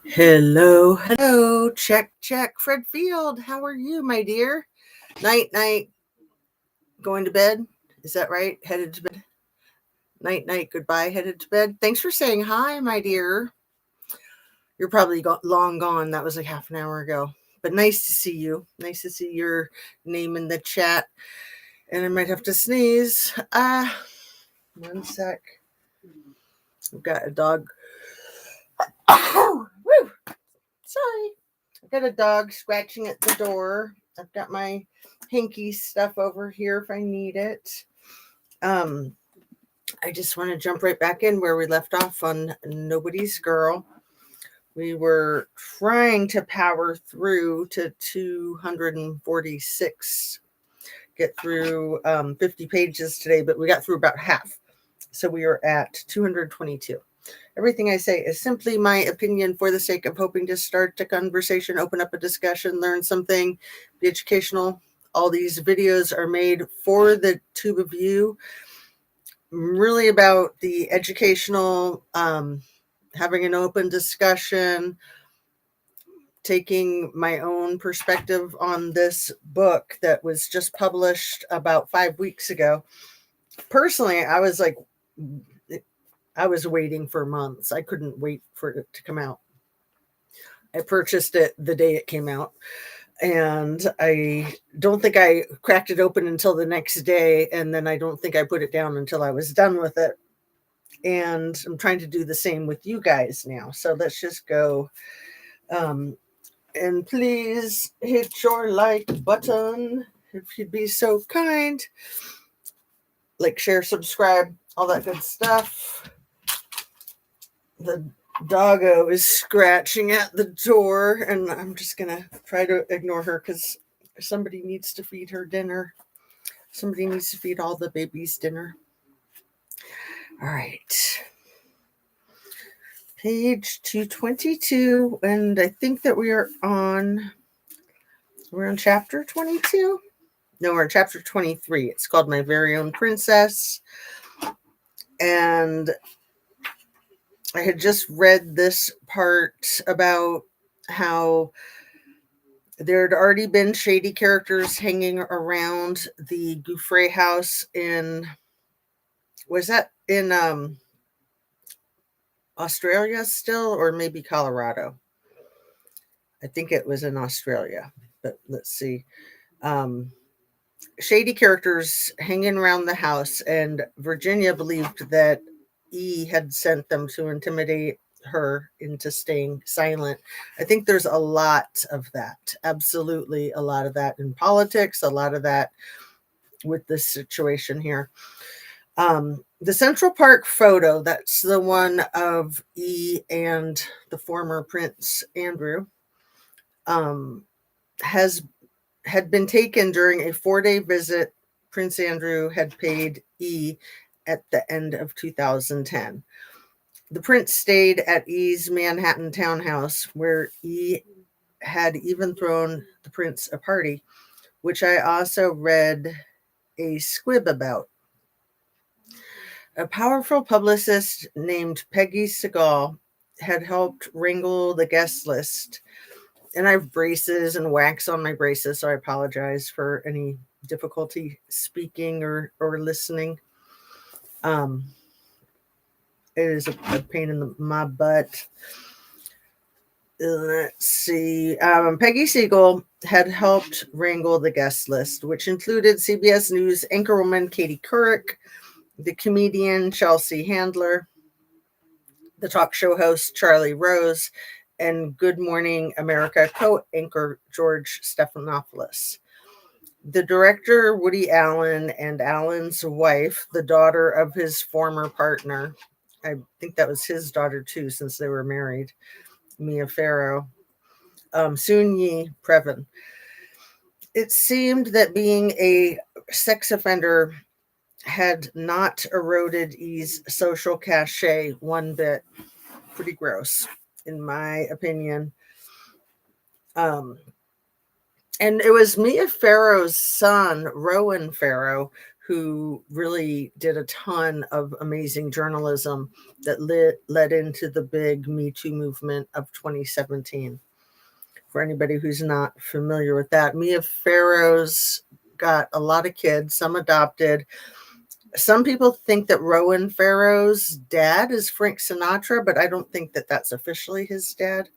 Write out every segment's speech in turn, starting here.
Hello, hello. Check, check. Fred Field, how are you, my dear? Night, night. Going to bed? Is that right? Headed to bed? Night, night. Goodbye. Headed to bed. Thanks for saying hi, my dear. You're probably long gone. That was like half an hour ago. But nice to see you. Nice to see your name in the chat. And I might have to sneeze. One sec. I've got a dog. Woo! Sorry. I've got a dog scratching at the door. I've got my hinky stuff over here if I need it. I just want to jump right back in where we left off on Nobody's Girl. We were trying to power through to 246, get through 50 pages today, but we got through about half. So we are at 222. Everything I say is simply my opinion for the sake of hoping to start a conversation, open up a discussion, learn something, be educational. All these videos are made for the tube of you, really about the educational, having an open discussion, taking my own perspective on this book that was just published about 5 weeks ago. Personally, I was waiting for months. I couldn't wait for it to come out. I purchased it the day it came out, and I don't think I cracked it open until the next day, and then I don't think I put it down until I was done with it. And I'm trying to do the same with you guys now. So let's just go. And please hit your like button if you'd be so kind. Like, share, subscribe, all that good stuff. The doggo is scratching at the door, and I'm just gonna try to ignore her because somebody needs to feed her dinner. Somebody needs to feed all the babies dinner. All right. Page 222, and I think that we're on chapter 22. No, we're in chapter 23. It's called My Very Own Princess. And I had just read this part about how there had already been shady characters hanging around the Gouffre house was that in Australia still, or maybe Colorado? I think it was in Australia, but let's see. Shady characters hanging around the house, and Virginia believed that E had sent them to intimidate her into staying silent. I think there's a lot of that, absolutely a lot of that in politics, a lot of that with this situation here. The Central Park photo, that's the one of E and the former Prince Andrew, had been taken during a 4-day visit Prince Andrew had paid E at the end of 2010. The prince stayed at E's Manhattan townhouse, where E had even thrown the prince a party, which I also read a squib about. A powerful publicist named Peggy Segal had helped wrangle the guest list. And I have braces and wax on my braces, so I apologize for any difficulty speaking or listening. It is a pain in my butt. Let's see. Peggy Segal had helped wrangle the guest list, which included CBS News anchorwoman Katie Couric, the comedian Chelsea Handler, the talk show host Charlie Rose, and Good Morning America co-anchor George Stephanopoulos. The director, Woody Allen, and Allen's wife, the daughter of his former partner, I think that was his daughter too, since they were married, Mia Farrow, Soon-Yi Previn. It seemed that being a sex offender had not eroded E's social cachet one bit. Pretty gross, in my opinion. And it was Mia Farrow's son, Rowan Farrow, who really did a ton of amazing journalism that led into the big Me Too movement of 2017. For anybody who's not familiar with that, Mia Farrow's got a lot of kids, some adopted. Some people think that Rowan Farrow's dad is Frank Sinatra, but I don't think that that's officially his dad.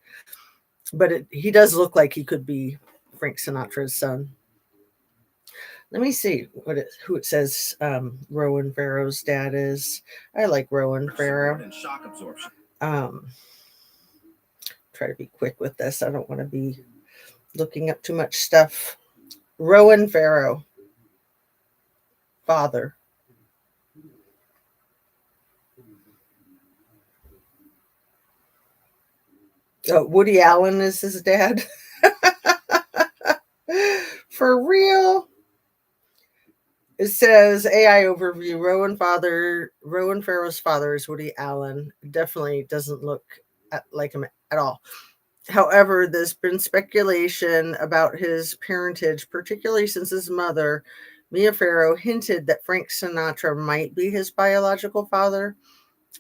But he does look like he could be Frank Sinatra's son. Let me see who it says Rowan Farrow's dad is. I like Rowan Farrow. Shock absorption. Try to be quick with this. I don't want to be looking up too much stuff. Rowan Farrow, father. Woody Allen is his dad. For real. It says AI overview. Rowan Farrow's father is Woody Allen. Definitely doesn't look like him at all. However, there's been speculation about his parentage, particularly since his mother, Mia Farrow, hinted that Frank Sinatra might be his biological father.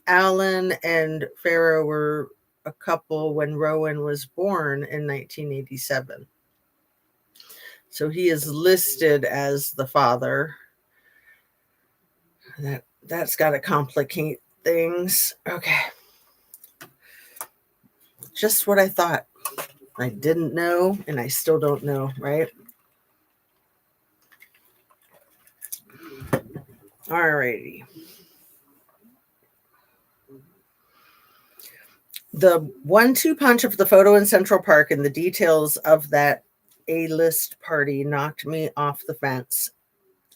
Allen and Farrow were a couple when Rowan was born in 1987. So he is listed as the father. That's got to complicate things. Okay. Just what I thought. I didn't know, and I still don't know, right? Alrighty. The 1-2 punch of the photo in Central Park and the details of that A-list party knocked me off the fence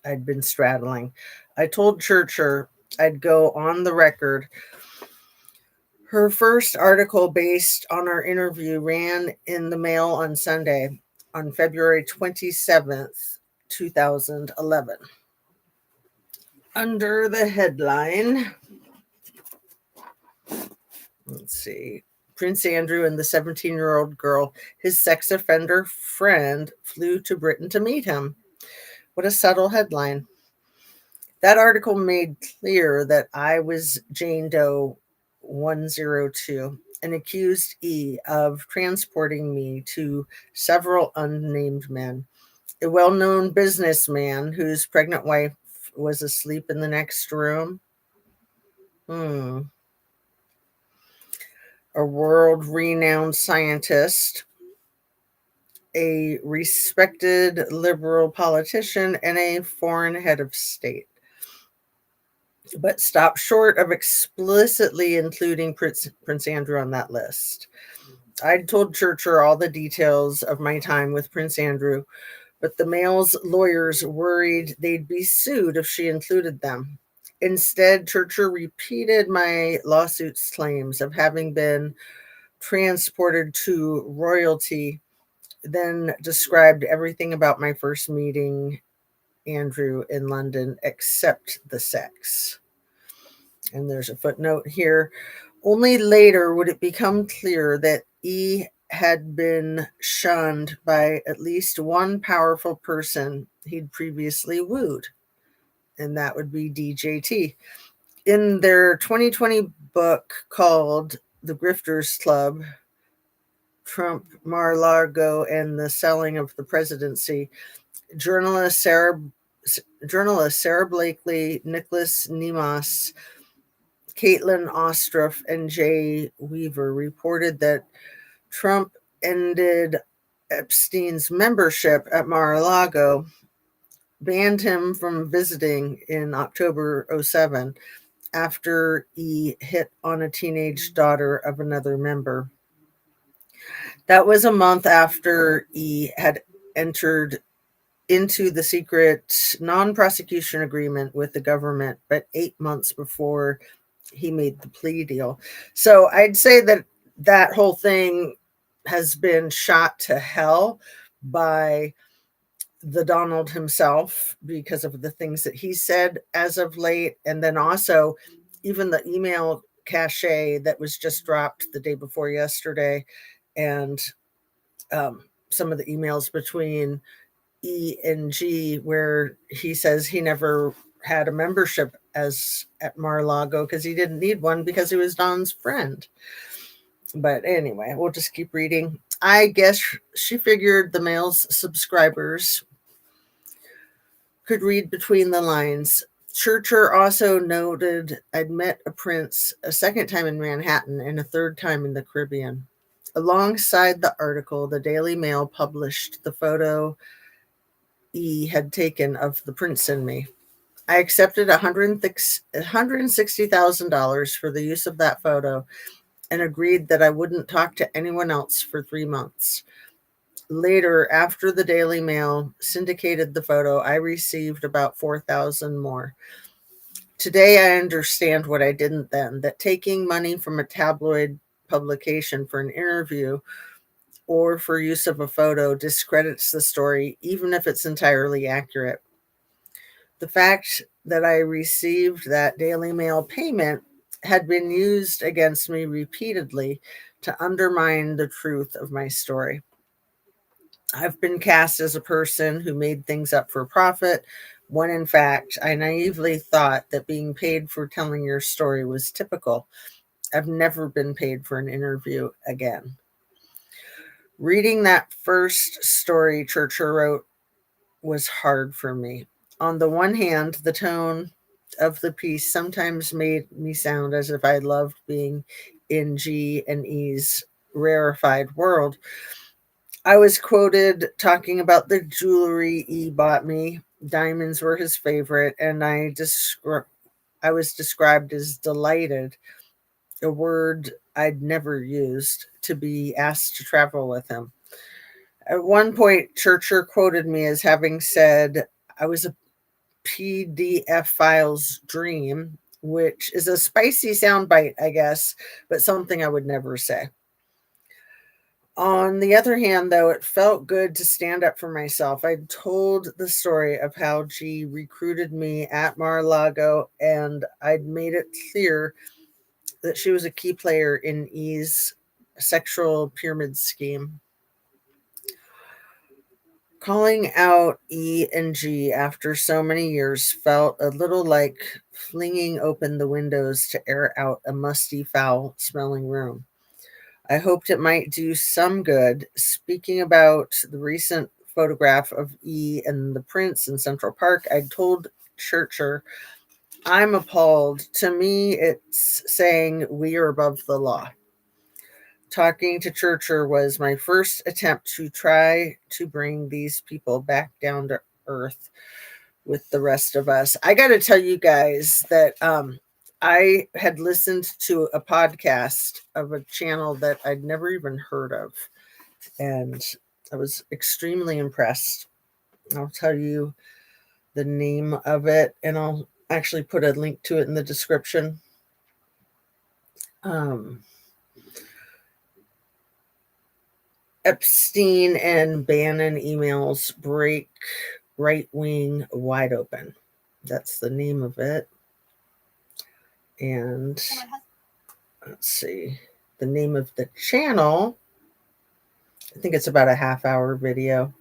I'd been straddling. I told Churcher I'd go on the record. Her first article based on our interview ran in the Mail on Sunday on February 27th, 2011. Under the headline, let's see, Prince Andrew and the 17-year-old girl, his sex offender friend, flew to Britain to meet him. What a subtle headline. That article made clear that I was Jane Doe 102 and accused E of transporting me to several unnamed men. A well-known businessman whose pregnant wife was asleep in the next room. A world-renowned scientist, a respected liberal politician, and a foreign head of state. But stopped short of explicitly including Prince Andrew on that list. I'd told Churcher all the details of my time with Prince Andrew, but the Mail's lawyers worried they'd be sued if she included them. Instead, Churcher repeated my lawsuit's claims of having been transported to royalty, then described everything about my first meeting Andrew in London except the sex. And there's a footnote here. Only later would it become clear that E had been shunned by at least one powerful person he'd previously wooed, and that would be DJT. In their 2020 book called The Grifters Club, Trump, Mar-a-Lago, and the Selling of the Presidency, journalists Sarah Blakely, Nicholas Nemas, Caitlin Ostroff, and Jay Weaver reported that Trump ended Epstein's membership at Mar-a-Lago, banned him from visiting in October 2007 after he hit on a teenage daughter of another member. That was a month after he had entered into the secret non-prosecution agreement with the government, but 8 months before he made the plea deal. So I'd say that whole thing has been shot to hell by the Donald himself because of the things that he said as of late. And then also even the email cache that was just dropped the day before yesterday, and some of the emails between E and G where he says he never had a membership as at Mar-a-Lago because he didn't need one because he was Don's friend. But anyway, we'll just keep reading. I guess she figured the male's subscribers could read between the lines. Churcher also noted I'd met a prince a second time in Manhattan and a third time in the Caribbean. Alongside the article, the Daily Mail published the photo E had taken of the prince and me. I accepted $160,000 for the use of that photo and agreed that I wouldn't talk to anyone else for 3 months. Later, after the Daily Mail syndicated the photo, I received about 4,000 more. Today, I understand what I didn't then, that taking money from a tabloid publication for an interview or for use of a photo discredits the story, even if it's entirely accurate. The fact that I received that Daily Mail payment had been used against me repeatedly to undermine the truth of my story. I've been cast as a person who made things up for profit, when in fact I naively thought that being paid for telling your story was typical. I've never been paid for an interview again. Reading that first story Churcher wrote was hard for me. On the one hand, the tone of the piece sometimes made me sound as if I loved being in G and E's rarefied world. I was quoted talking about the jewelry E bought me. Diamonds were his favorite, and I was described as delighted, a word I'd never used, to be asked to travel with him. At one point, Churcher quoted me as having said, I was a PDF file's dream, which is a spicy soundbite, I guess, but something I would never say. On the other hand, though, it felt good to stand up for myself. I'd told the story of how G recruited me at Mar-a-Lago, and I'd made it clear that she was a key player in E's sexual pyramid scheme. Calling out E and G after so many years felt a little like flinging open the windows to air out a musty, foul-smelling room. I hoped it might do some good. Speaking about the recent photograph of E and the prince in Central Park, I told Churcher, I'm appalled. To me, it's saying we are above the law. Talking to Churcher was my first attempt to try to bring these people back down to earth with the rest of us. I got to tell you guys that I had listened to a podcast of a channel that I'd never even heard of, and I was extremely impressed. I'll tell you the name of it, and I'll actually put a link to it in the description. Epstein and Bannon emails break right wing wide open. That's the name of it. And let's see, the name of the channel, I think it's about a half-hour video.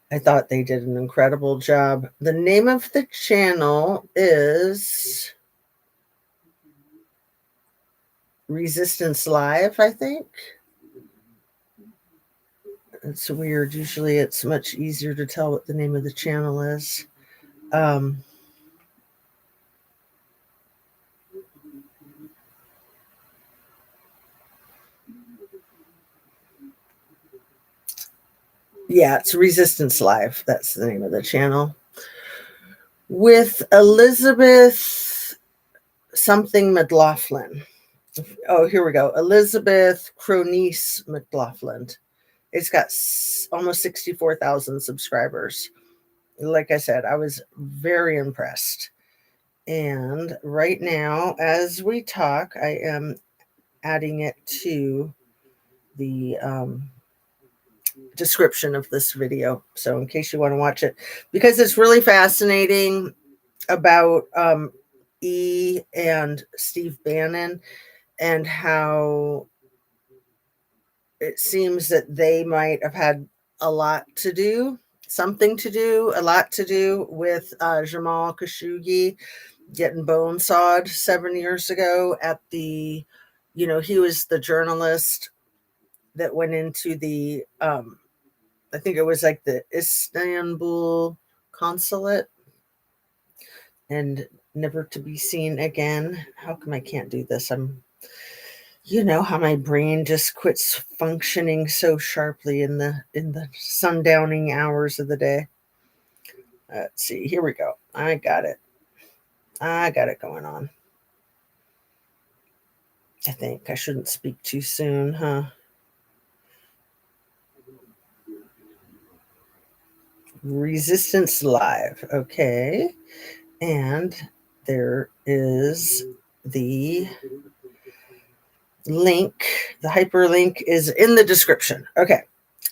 I thought they did an incredible job. The name of the channel is Resistance Live, I think. It's weird. Usually it's much easier to tell what the name of the channel is. Yeah, it's Resistance Live. That's the name of the channel. With Elizabeth something McLaughlin. Oh, here we go. Elizabeth Cronice McLaughlin. It's got almost 64,000 subscribers. Like I said, I was very impressed. And right now, as we talk, I am adding it to the description of this video. So in case you want to watch it, because it's really fascinating about E and Steve Bannon and how it seems that they might have had a lot to do. a lot to do with Jamal Khashoggi getting bone sawed 7 years ago at the, he was the journalist that went into the, I think it was like the Istanbul consulate and never to be seen again. How come I can't do this? You know how my brain just quits functioning so sharply in the sundowning hours of the day. Let's see. Here we go. I got it going on. I think I shouldn't speak too soon, huh? Resistance Live. Okay. And there is the link. The hyperlink is in the description. Okay.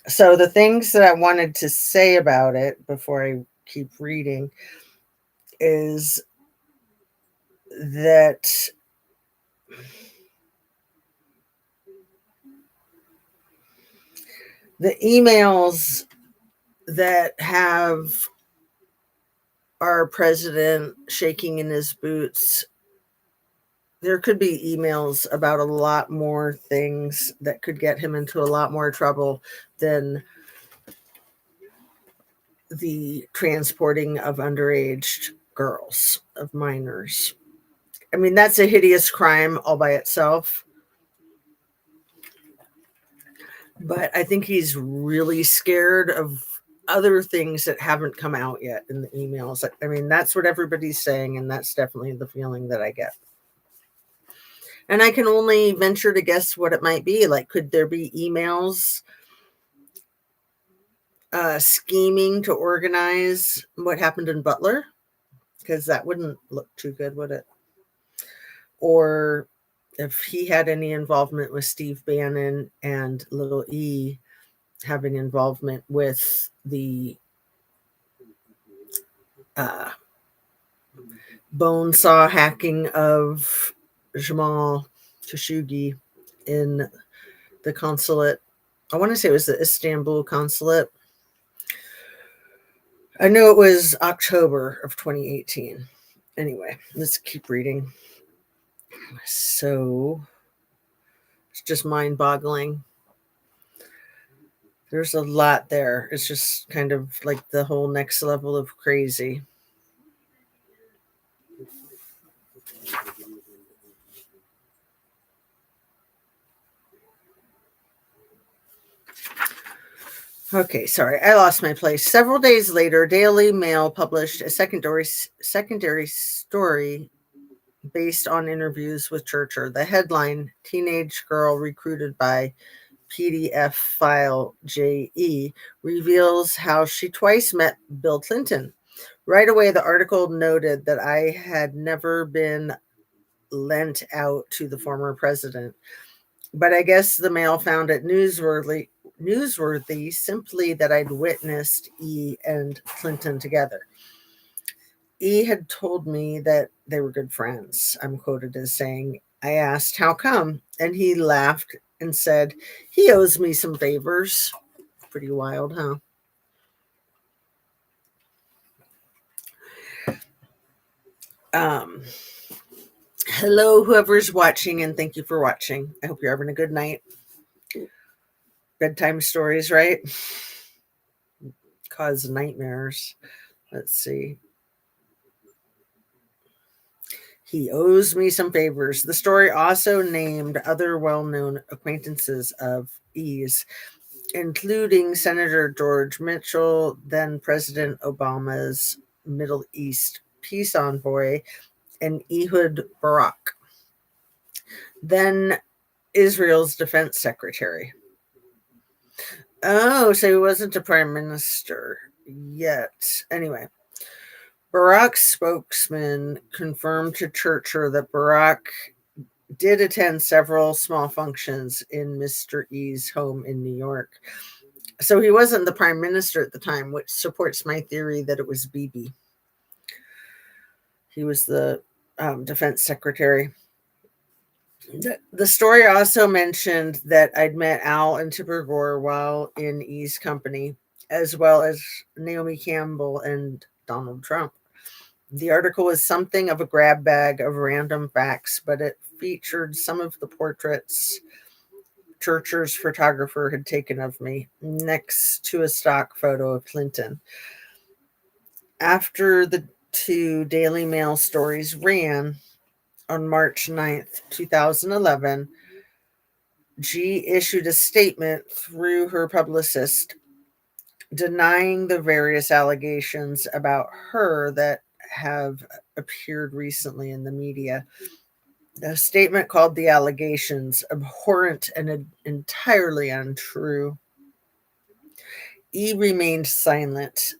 So the things that I wanted to say about it before I keep reading is that the emails that have our president shaking in his boots, there could be emails about a lot more things that could get him into a lot more trouble than the transporting of underage girls, of minors. I mean, that's a hideous crime all by itself. But I think he's really scared of other things that haven't come out yet in the emails. I mean, that's what everybody's saying, and that's definitely the feeling that I get. And I can only venture to guess what it might be. Like, could there be emails scheming to organize what happened in Butler? Because that wouldn't look too good, would it? Or if he had any involvement with Steve Bannon and Little E having involvement with the bone saw hacking of Jamal Khashoggi in the consulate. I want to say it was the Istanbul consulate. I know it was October of 2018. Anyway, let's keep reading. So it's just mind-boggling. There's a lot there. It's just kind of like the whole next level of crazy. Okay, sorry, I lost my place. Several days later, Daily Mail published a secondary story based on interviews with Churcher. The headline, Teenage Girl Recruited by PDF File JE, reveals how she twice met Bill Clinton. Right away, the article noted that I had never been lent out to the former president. But I guess the Mail found it newsworthy simply that I'd witnessed E and Clinton together. E had told me that they were good friends. I'm quoted as saying, I asked, how come? And he laughed and said, he owes me some favors. Pretty wild, huh? Hello, whoever's watching, and thank you for watching. I hope you're having a good night. Bedtime stories, right? Cause nightmares. Let's see. He owes me some favors. The story also named other well-known acquaintances of E's, including Senator George Mitchell, then President Obama's Middle East peace envoy, and Ehud Barak, then Israel's defense secretary. Oh, so he wasn't a prime minister yet. Anyway, Barak's spokesman confirmed to Churcher that Barak did attend several small functions in Mr. E's home in New York. So he wasn't the prime minister at the time, which supports my theory that it was Bibi. He was the defense secretary. The story also mentioned that I'd met Al and Tipper Gore while in E's company. as well as Naomi Campbell and Donald Trump. The article was something of a grab bag of random facts, but it featured some of the portraits Churcher's photographer had taken of me next to a stock photo of Clinton. After the two Daily Mail stories ran on March 9th, 2011, G issued a statement through her publicist denying the various allegations about her that have appeared recently in the media. A statement called the allegations abhorrent and entirely untrue. E remained silent.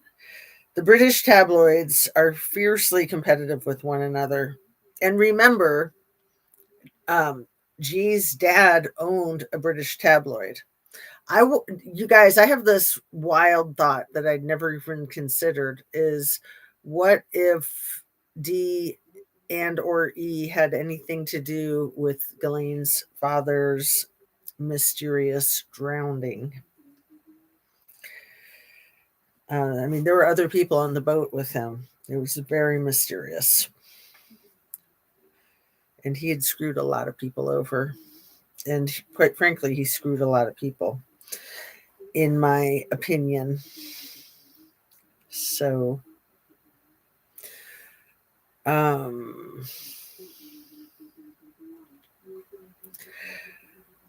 The British tabloids are fiercely competitive with one another. And remember, G's dad owned a British tabloid. You guys, I have this wild thought that I'd never even considered is what if D and or E had anything to do with Ghislaine's father's mysterious drowning? I mean, there were other people on the boat with him. It was very mysterious. And he had screwed a lot of people over. And quite frankly, he screwed a lot of people, in my opinion. So,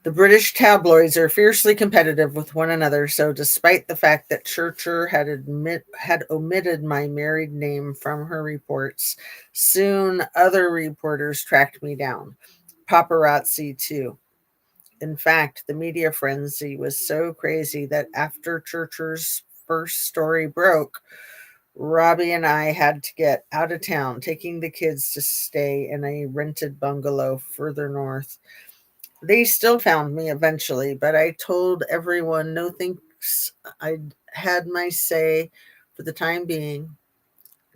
the British tabloids are fiercely competitive with one another, so despite the fact that Churcher had omitted my married name from her reports, soon other reporters tracked me down. Paparazzi, too. In fact, the media frenzy was so crazy that after Churcher's first story broke, Robbie and I had to get out of town, taking the kids to stay in a rented bungalow further north. They still found me eventually, but I told everyone no thanks. I'd had my say for the time being.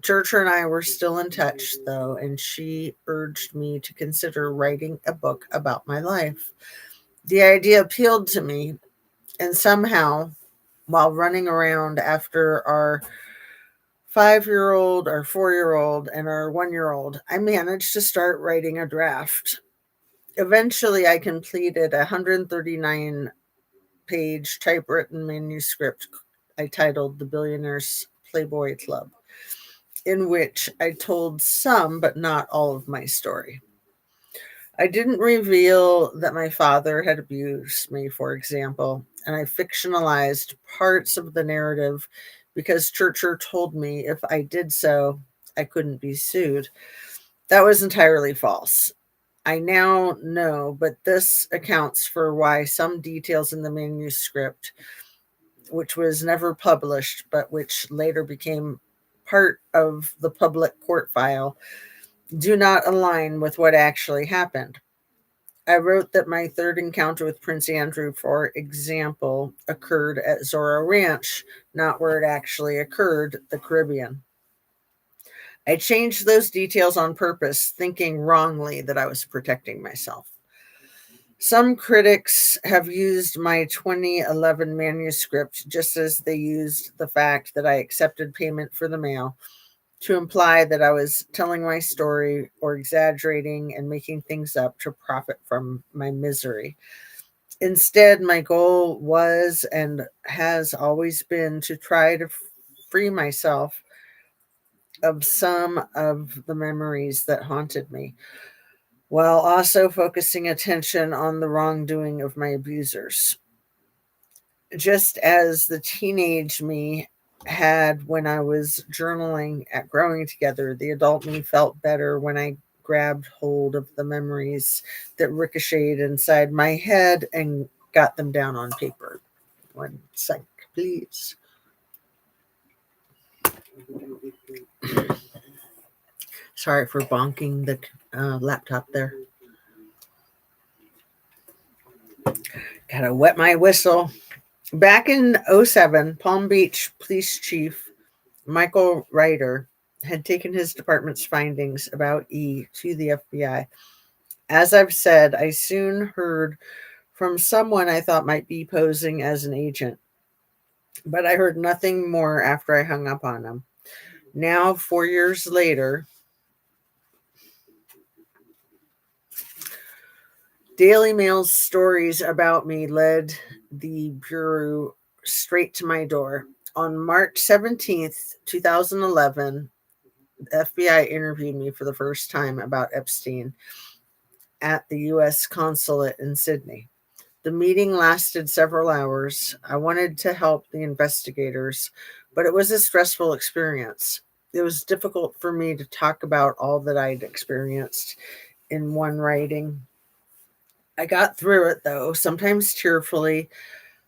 Churcher and I were still in touch, though, and she urged me to consider writing a book about my life. The idea appealed to me, and somehow, while running around after our 5-year-old, our 4-year-old, and our 1-year-old, I managed to start writing a draft. Eventually, I completed a 139-page typewritten manuscript I titled The Billionaire's Playboy Club, in which I told some, but not all, of my story. I didn't reveal that my father had abused me, for example, and I fictionalized parts of the narrative because Churcher told me if I did so, I couldn't be sued. That was entirely false. I now know, but this accounts for why some details in the manuscript, which was never published, but which later became part of the public court file, do not align with what actually happened. I wrote that my third encounter with Prince Andrew, for example, occurred at Zorro Ranch, not where it actually occurred, the Caribbean. I changed those details on purpose, thinking wrongly that I was protecting myself. Some critics have used my 2011 manuscript, just as they used the fact that I accepted payment for the mail, to imply that I was telling my story or exaggerating and making things up to profit from my misery. Instead, my goal was and has always been to try to free myself of some of the memories that haunted me, while also focusing attention on the wrongdoing of my abusers. Just as the teenage me had when I was journaling at Growing Together, the adult me felt better when I grabbed hold of the memories that ricocheted inside my head and got them down on paper. 1 sec, please. Sorry for bonking the laptop there. Gotta wet my whistle. Back in 2007, Palm Beach Police Chief Michael Ryder had taken his department's findings about E to the FBI. As I've said, I soon heard from someone I thought might be posing as an agent. but I heard nothing more after I hung up on him. Now, 4 years later, Daily Mail's stories about me led the Bureau straight to my door. On March 17th, 2011, the FBI interviewed me for the first time about Epstein at the U.S. consulate in Sydney. The meeting lasted several hours. I wanted to help the investigators, but it was a stressful experience. It was difficult for me to talk about all that I'd experienced in one writing. I got through it, though, sometimes tearfully.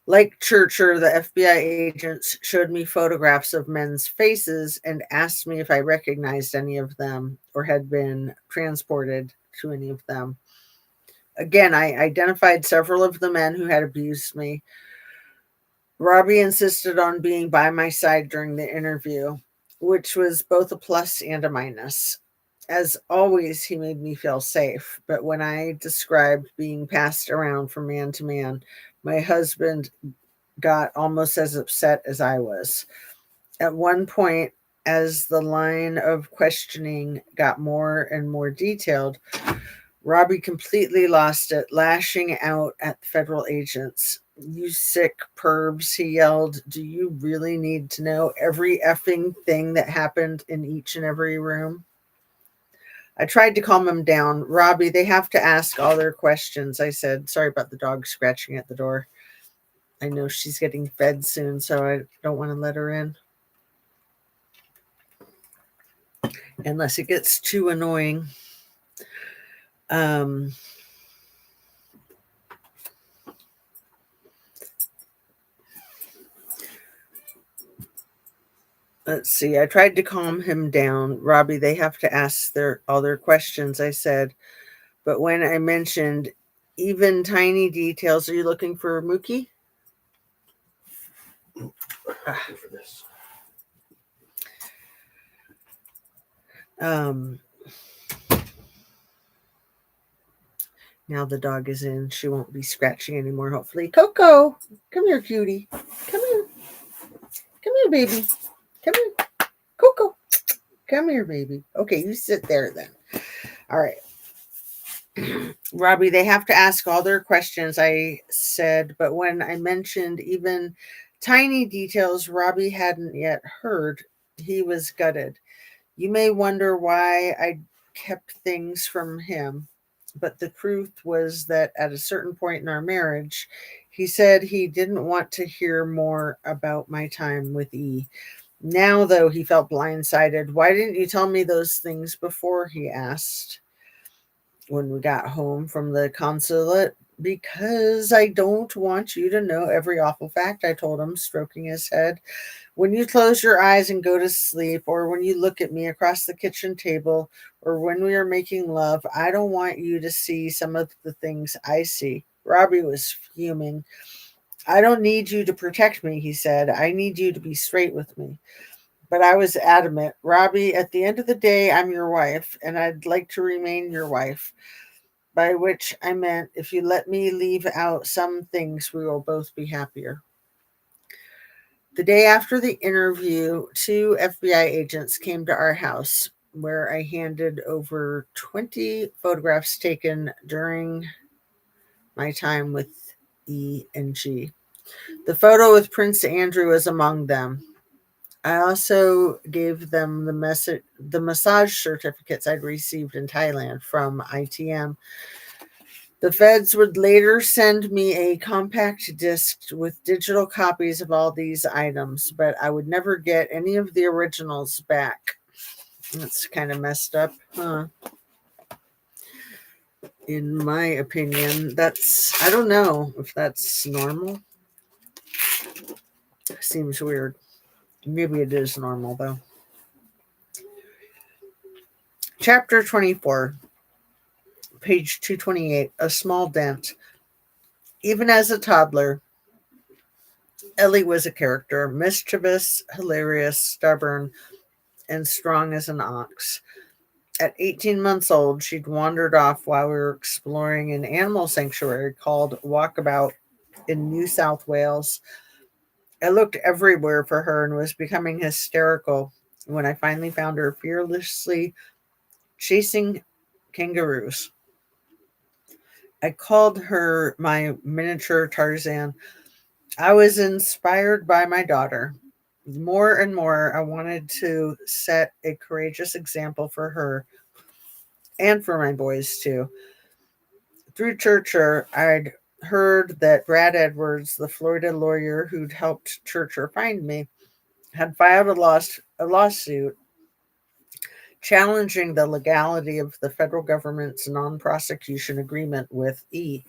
Like Churcher, the FBI agents showed me photographs of men's faces and asked me if I recognized any of them or had been transported to any of them. Again, I identified several of the men who had abused me. Robbie insisted on being by my side during the interview, which was both a plus and a minus. As always, he made me feel safe, but when I described being passed around from man to man, my husband got almost as upset as I was. At one point, as the line of questioning got more and more detailed, Robbie completely lost it, lashing out at the federal agents. You sick pervs, he yelled. Do you really need to know every effing thing that happened in each and every room? I tried to calm him down. Robbie, they have to ask all their questions, I said. Sorry about the dog scratching at the door. I know she's getting fed soon, so I don't want to let her in. Unless it gets too annoying. Let's see. I tried to calm him down. Robbie, they have to ask all their questions, I said. But when I mentioned even tiny details, are you looking for Mookie? For this. Now the dog is in. She won't be scratching anymore, hopefully. Coco, come here, cutie. Come here. Come here, baby. Come here. Coco, come here, baby. Okay, you sit there then. All right. Robbie, they have to ask all their questions, I said, but when I mentioned even tiny details Robbie hadn't yet heard, he was gutted. You may wonder why I kept things from him, but the truth was that at a certain point in our marriage, he said he didn't want to hear more about my time with E. Now, though, he felt blindsided. Why didn't you tell me those things before? He asked when we got home from the consulate. Because I don't want you to know every awful fact, I told him, stroking his head. When you close your eyes and go to sleep, or when you look at me across the kitchen table, or when we are making love, I don't want you to see some of the things I see. Robbie was fuming. I don't need you to protect me, he said. I need you to be straight with me. But I was adamant. Robbie, at the end of the day, I'm your wife, and I'd like to remain your wife. By which I meant, if you let me leave out some things, we will both be happier. The day after the interview, 2 FBI agents came to our house where I handed over 20 photographs taken during my time with E and G. The photo with Prince Andrew was among them. I also gave them the massage certificates I'd received in Thailand from ITM. The feds would later send me a compact disc with digital copies of all these items, but I would never get any of the originals back. That's kind of messed up, huh? In my opinion, I don't know if that's normal. Seems weird. Maybe it is normal, though. Chapter 24, page 228, A Small Dent. Even as a toddler, Ellie was a character, mischievous, hilarious, stubborn, and strong as an ox. At 18 months old, she'd wandered off while we were exploring an animal sanctuary called Walkabout in New South Wales. I looked everywhere for her and was becoming hysterical when I finally found her fearlessly chasing kangaroos. I called her my miniature Tarzan. I was inspired by my daughter. More and more, I wanted to set a courageous example for her and for my boys too. Through Churcher, I'd heard that Brad Edwards, the Florida lawyer who'd helped Churcher find me, had filed a lawsuit challenging the legality of the federal government's non prosecution agreement with E.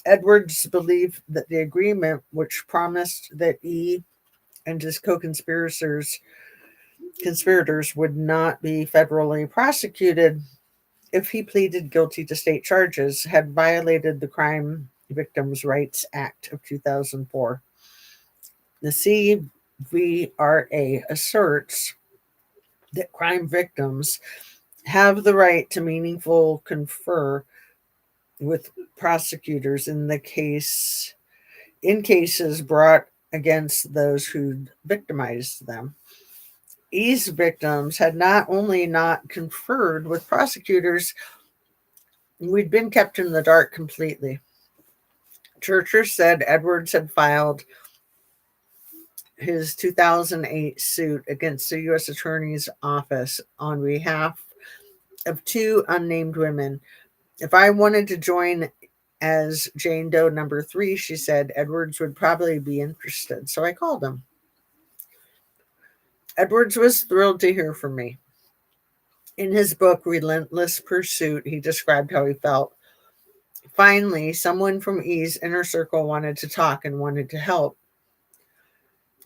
Edwards believed that the agreement, which promised that E and his conspirators would not be federally prosecuted if he pleaded guilty to state charges, had violated the Crime Victims' Rights Act of 2004. The CVRA asserts that crime victims have the right to meaningful confer with prosecutors in cases brought against those who victimized them. E's victims had not only not conferred with prosecutors, we'd been kept in the dark completely. Churcher said Edwards had filed his 2008 suit against the U.S. Attorney's Office on behalf of two unnamed women. If I wanted to join as Jane Doe number 3, she said, Edwards would probably be interested. So I called him. Edwards was thrilled to hear from me. In his book, Relentless Pursuit, he described how he felt. Finally, someone from E's inner circle wanted to talk and wanted to help.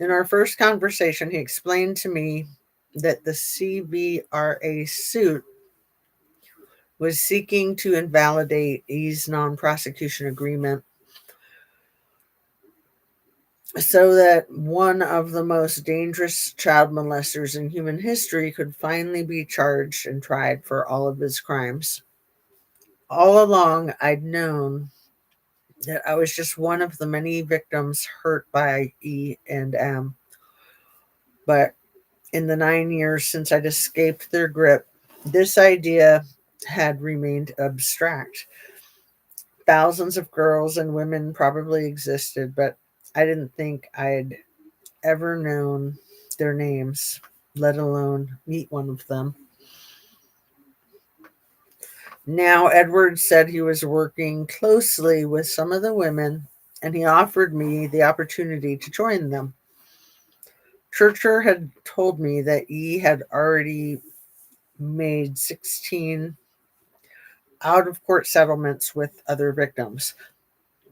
In our first conversation, he explained to me that the CVRA suit was seeking to invalidate E's non-prosecution agreement so that one of the most dangerous child molesters in human history could finally be charged and tried for all of his crimes. All along, I'd known that I was just one of the many victims hurt by E and M. But in the 9 years since I'd escaped their grip, this idea had remained abstract. Thousands of girls and women probably existed, but I didn't think I'd ever known their names, let alone meet one of them. Now, Edwards said he was working closely with some of the women, and he offered me the opportunity to join them. Churcher had told me that E had already made 16 out of court settlements with other victims,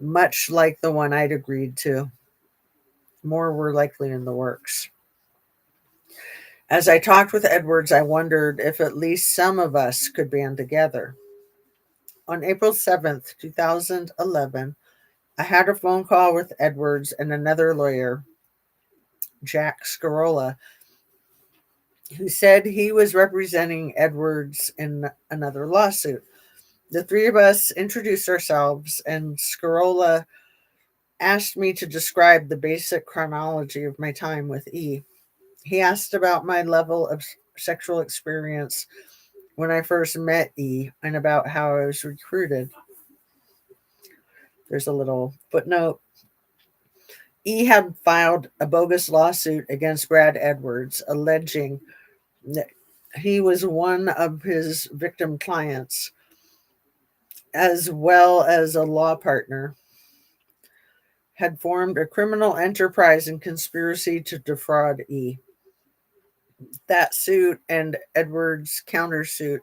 much like the one I'd agreed to. More were likely in the works. As I talked with Edwards, I wondered if at least some of us could band together. On April 7th, 2011, I had a phone call with Edwards and another lawyer, Jack Scarola, who said he was representing Edwards in another lawsuit. The three of us introduced ourselves, and Scarola asked me to describe the basic chronology of my time with E. He asked about my level of sexual experience when I first met E and about how I was recruited. There's a little footnote. E had filed a bogus lawsuit against Brad Edwards, alleging that he was one of his victim clients, as well as a law partner, had formed a criminal enterprise and conspiracy to defraud E. That suit and Edwards' countersuit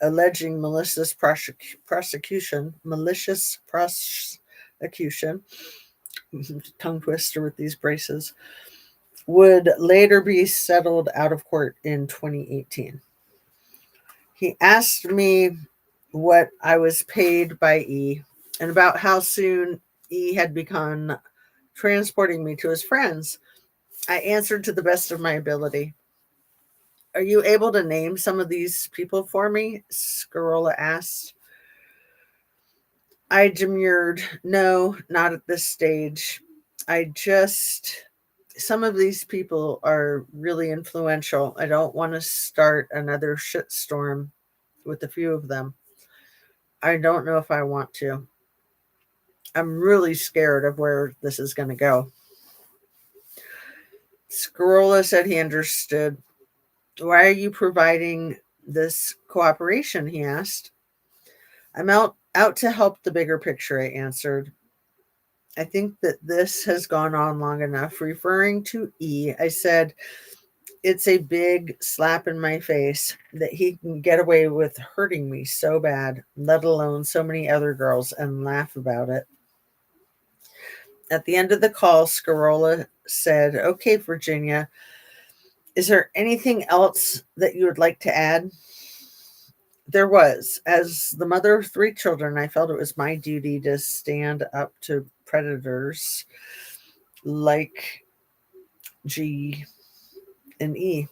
alleging malicious prosecution, tongue twister with these braces, would later be settled out of court in 2018. He asked me what I was paid by E and about how soon E had begun transporting me to his friends. I answered to the best of my ability. Are you able to name some of these people for me? Scarola asked. I demurred. No, not at this stage. Some of these people are really influential. I don't want to start another shitstorm with a few of them. I don't know if I want to. I'm really scared of where this is going to go. Scarola said he understood. Why are you providing this cooperation? He asked. I'm out to help the bigger picture, I answered. I think that this has gone on long enough. Referring to E, I said, it's a big slap in my face that he can get away with hurting me so bad, let alone so many other girls, and laugh about it. At the end of the call, Scarola said, okay, Virginia, is there anything else that you would like to add? There was. As the mother of 3 children, I felt it was my duty to stand up to predators like G and E.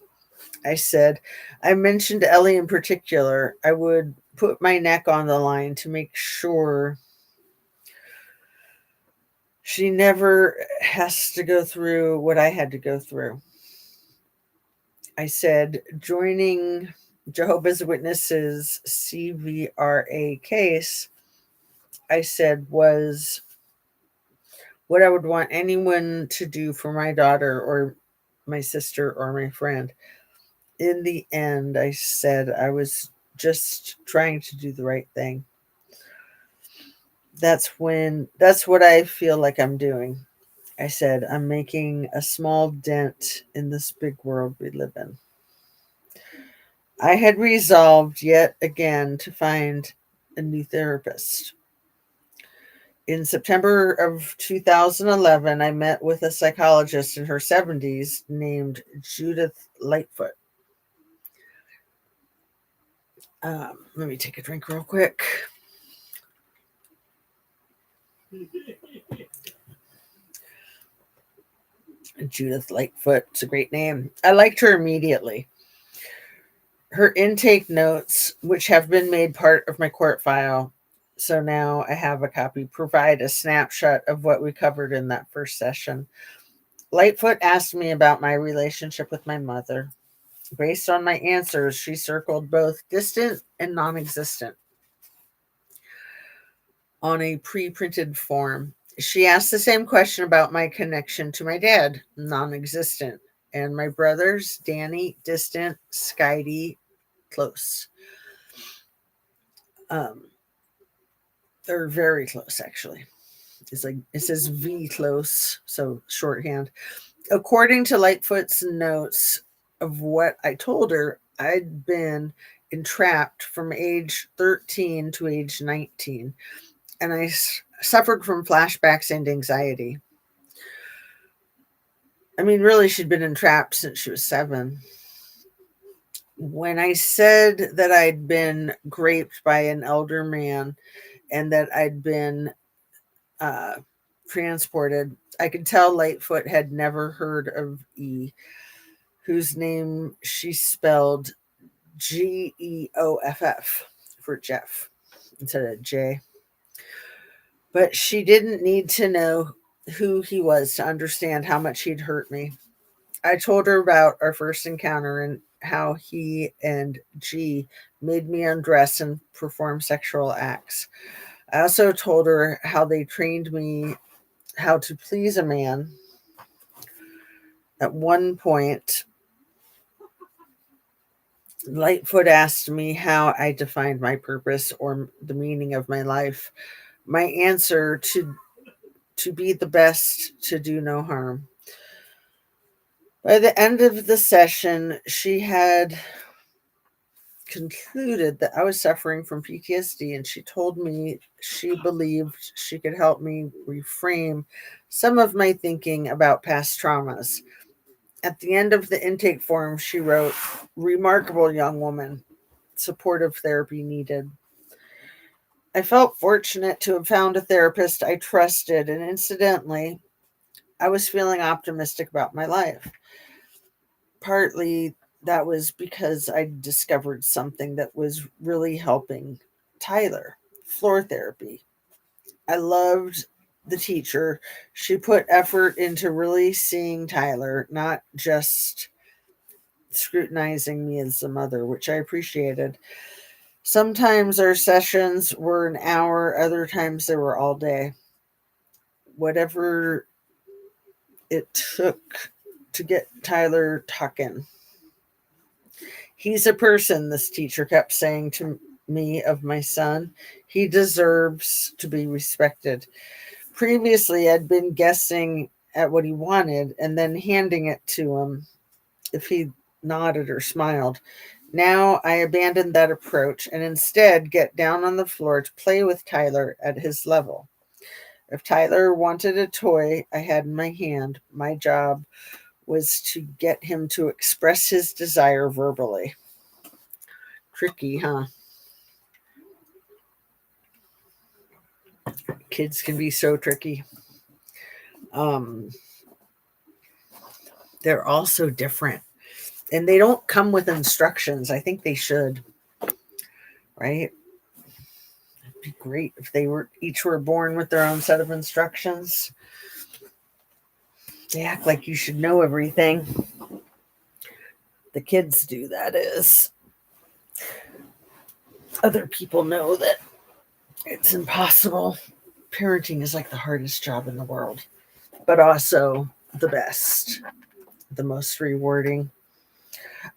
I said, I mentioned Ellie in particular. I would put my neck on the line to make sure she never has to go through what I had to go through. I said, joining Jehovah's Witnesses CVRA case, I said, was what I would want anyone to do for my daughter or my sister or my friend. In the end, I said I was just trying to do the right thing. That's what I feel like I'm doing. I said, I'm making a small dent in this big world we live in. I had resolved yet again to find a new therapist. In September of 2011, I met with a psychologist in her 70s named Judith Lightfoot. Let me take a drink real quick. Judith Lightfoot. It's a great name. I liked her immediately. Her intake notes, which have been made part of my court file, so now I have a copy, provide a snapshot of what we covered in that first session. Lightfoot asked me about my relationship with my mother. Based on my answers, she circled both distant and non-existent on a pre-printed form. She asked the same question about my connection to my dad, non-existent, and my brothers, Danny, distant, Skydie, close. They're very close, actually. It's like it says V close, so shorthand. According to Lightfoot's notes of what I told her, I'd been entrapped from age 13 to age 19, and I suffered from flashbacks and anxiety. I mean, really, she'd been entrapped since she was 7. When I said that I'd been raped by an elder man and that I'd been transported, I could tell Lightfoot had never heard of E, whose name she spelled Geoff for Jeff instead of J. But she didn't need to know who he was to understand how much he'd hurt me. I told her about our first encounter and how he and G made me undress and perform sexual acts. I also told her how they trained me how to please a man. At one point, Lightfoot asked me how I defined my purpose or the meaning of my life. My answer to be the best, to do no harm. By the end of the session, she had concluded that I was suffering from PTSD, and she told me she believed she could help me reframe some of my thinking about past traumas. At the end of the intake form, she wrote, "Remarkable young woman, supportive therapy needed." I felt fortunate to have found a therapist I trusted, and incidentally, I was feeling optimistic about my life. Partly that was because I discovered something that was really helping Tyler, floor therapy. I loved the teacher, she put effort into really seeing Tyler, not just scrutinizing me as a mother, which I appreciated. Sometimes our sessions were an hour, other times they were all day. Whatever it took to get Tyler talking. He's a person, this teacher kept saying to me of my son. He deserves to be respected. Previously, I'd been guessing at what he wanted and then handing it to him if he nodded or smiled. Now I abandoned that approach and instead get down on the floor to play with Tyler at his level. If Tyler wanted a toy I had in my hand, my job was to get him to express his desire verbally. Tricky, huh? Kids can be so tricky. They're also different. And they don't come with instructions. I think they should. Right? It'd be great if they were each were born with their own set of instructions. They act like you should know everything. The kids do, that is. Other people know that it's impossible. Parenting is like the hardest job in the world, but also the best, the most rewarding.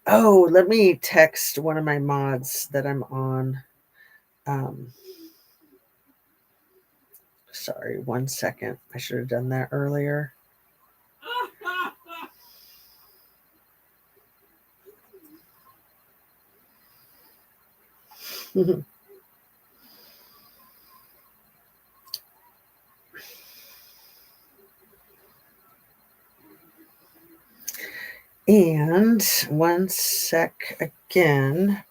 Oh, let me text one of my mods that I'm on. Sorry, 1 second. I should have done that earlier. And 1 sec again.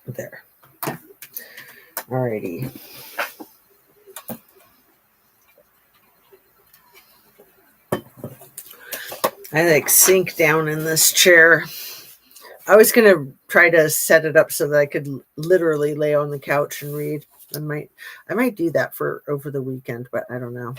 There. Alrighty. I sink down in this chair. I was going to try to set it up so that I could literally lay on the couch and read. I might do that for over the weekend, but I don't know.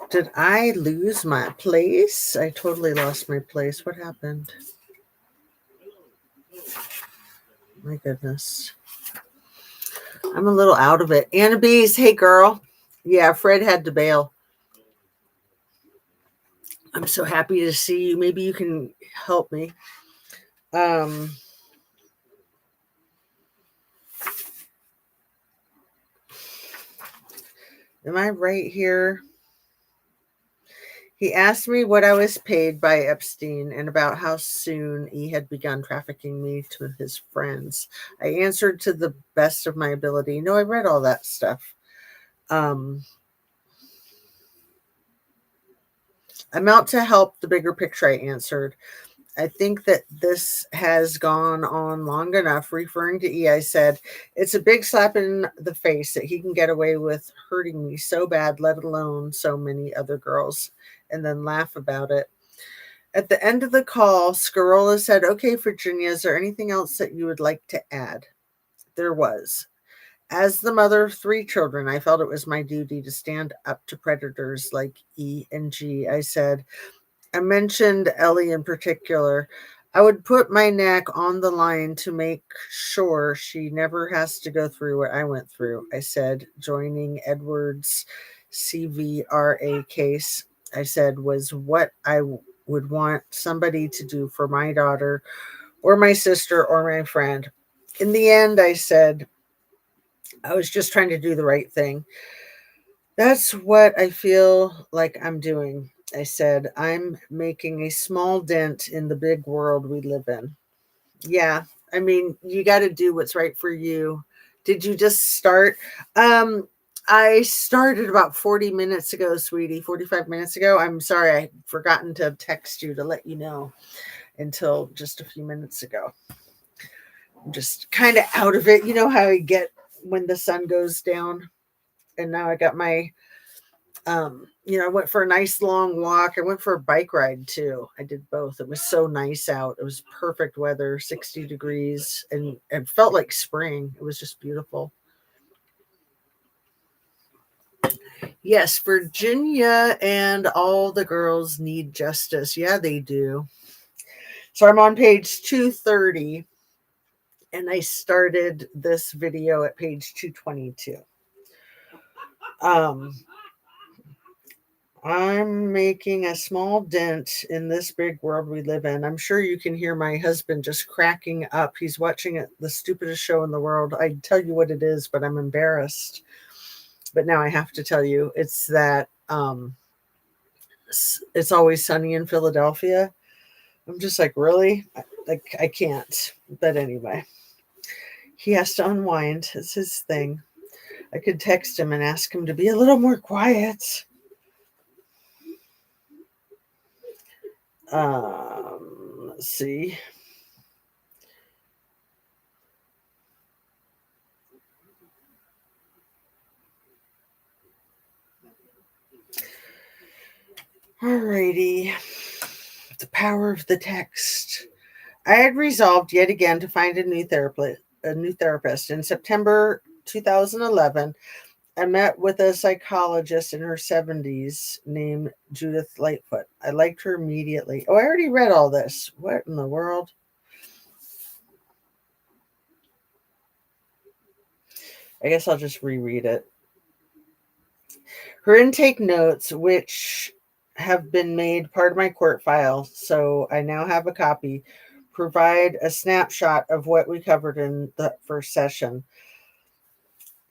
Did I lose my place? I totally lost my place. What happened? My goodness. I'm a little out of it. Anna Bees, hey girl. Yeah, Fred had to bail. I'm so happy to see you. Maybe you can help me. Am I right here? He asked me what I was paid by Epstein and about how soon he had begun trafficking me to his friends. I answered to the best of my ability. No, I read all that stuff. I'm out to help the bigger picture, I answered. I think that this has gone on long enough. Referring to E, I said, it's a big slap in the face that he can get away with hurting me so bad, let alone so many other girls, and then laugh about it. At the end of the call, Scarola said, okay, Virginia, is there anything else that you would like to add? There was. As the mother of 3 children, I felt it was my duty to stand up to predators like E and G. I said, I mentioned Ellie in particular. I would put my neck on the line to make sure she never has to go through what I went through. I said, joining Edward's CVRA case, I said, was what I would want somebody to do for my daughter or my sister or my friend. In the end, I said, I was just trying to do the right thing. That's what I feel like I'm doing. I said, I'm making a small dent in the big world we live in. Yeah, I mean, you got to do what's right for you. Did you just start? I started about 40 minutes ago, sweetie, 45 minutes ago. I'm sorry, I forgotten to text you to let you know until just a few minutes ago. I'm just kind of out of it. You know how I get when the sun goes down. And now I got my, I went for a nice long walk. I went for a bike ride too. I did both. It was so nice out. It was perfect weather, 60 degrees, and it felt like spring. It was just beautiful. Yes, Virginia and all the girls need justice. Yeah, they do. So I'm on page 230, and I started this video at page 222. I'm making a small dent in this big world we live in. I'm sure you can hear my husband just cracking up. He's watching it, the stupidest show in the world. I'd tell you what it is, but I'm embarrassed. But now I have to tell you, it's that It's Always Sunny in Philadelphia. I'm just like, really? Like, I can't. But anyway, he has to unwind. It's his thing. I could text him and ask him to be a little more quiet. Let's see. Alrighty. The power of the text. I had resolved yet again to find a new therapist. In September 2011, I met with a psychologist in her 70s named Judith Lightfoot. I liked her immediately. Oh, I already read all this. What in the world? I guess I'll just reread it. Her intake notes, which have been made part of my court file, so I now have a copy, provide a snapshot of what we covered in the first session.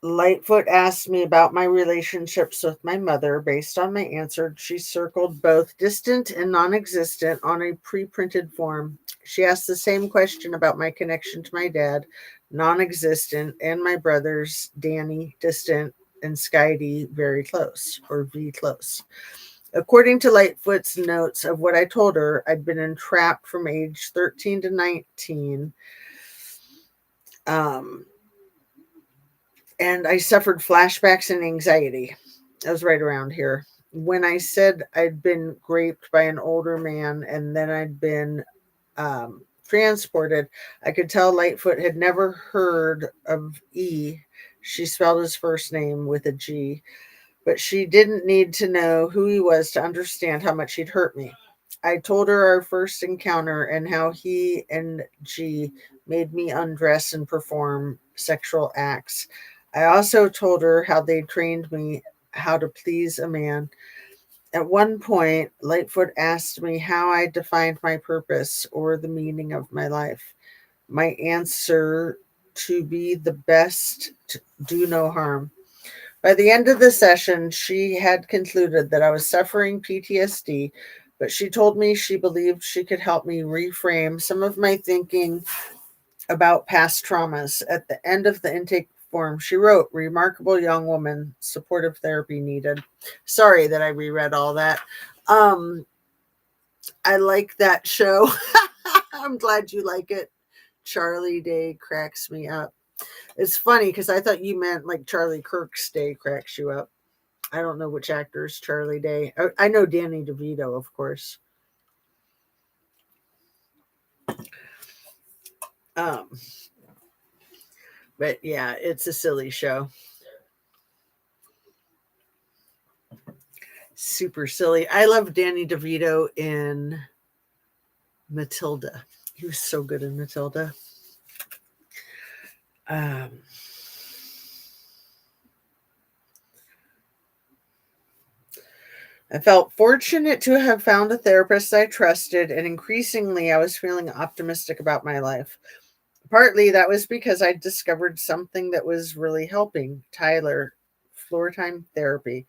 Lightfoot asked me about my relationships with my mother. Based on my answer, she circled both distant and non-existent on a pre-printed form. She asked the same question about my connection to my dad, non-existent, and my brothers, Danny, distant, and Skydie, very close, or V close. According to Lightfoot's notes of what I told her, I'd been entrapped from age 13 to 19. And I suffered flashbacks and anxiety. I was right around here. When I said I'd been raped by an older man and then I'd been transported, I could tell Lightfoot had never heard of E. She spelled his first name with a G, but she didn't need to know who he was to understand how much he'd hurt me. I told her our first encounter and how he and G made me undress and perform sexual acts. I also told her how they trained me how to please a man. At one point, Lightfoot asked me how I defined my purpose or the meaning of my life. My answer: to be the best, to do no harm. By the end of the session, she had concluded that I was suffering PTSD, but she told me she believed she could help me reframe some of my thinking about past traumas. At the end of the intake form, she wrote, "Remarkable young woman, supportive therapy needed." Sorry that I reread all that. I like that show. I'm glad you like it. Charlie Day cracks me up. It's funny because I thought you meant like Charlie Kirk's Day cracks you up. I don't know which actor is Charlie Day. I know Danny DeVito, of course. Um, but yeah, it's a silly show. Super silly. I love Danny DeVito in Matilda. He was so good in Matilda. Um, I felt fortunate to have found a therapist I trusted, and increasingly I was feeling optimistic about my life. Partly that was because I discovered something that was really helping. Tyler, floor time therapy.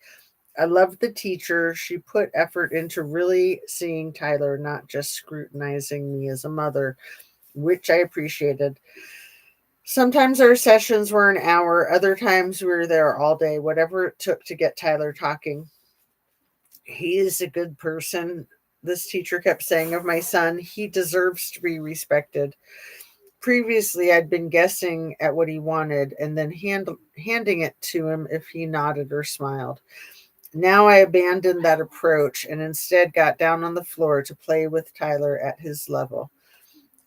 I loved the teacher. She put effort into really seeing Tyler, not just scrutinizing me as a mother, which I appreciated. Sometimes our sessions were an hour, other times we were there all day, whatever it took to get Tyler talking. He is a good person. This teacher kept saying of my son, he deserves to be respected. Previously, I'd been guessing at what he wanted and then handing it to him if he nodded or smiled. Now I abandoned that approach and instead got down on the floor to play with Tyler at his level.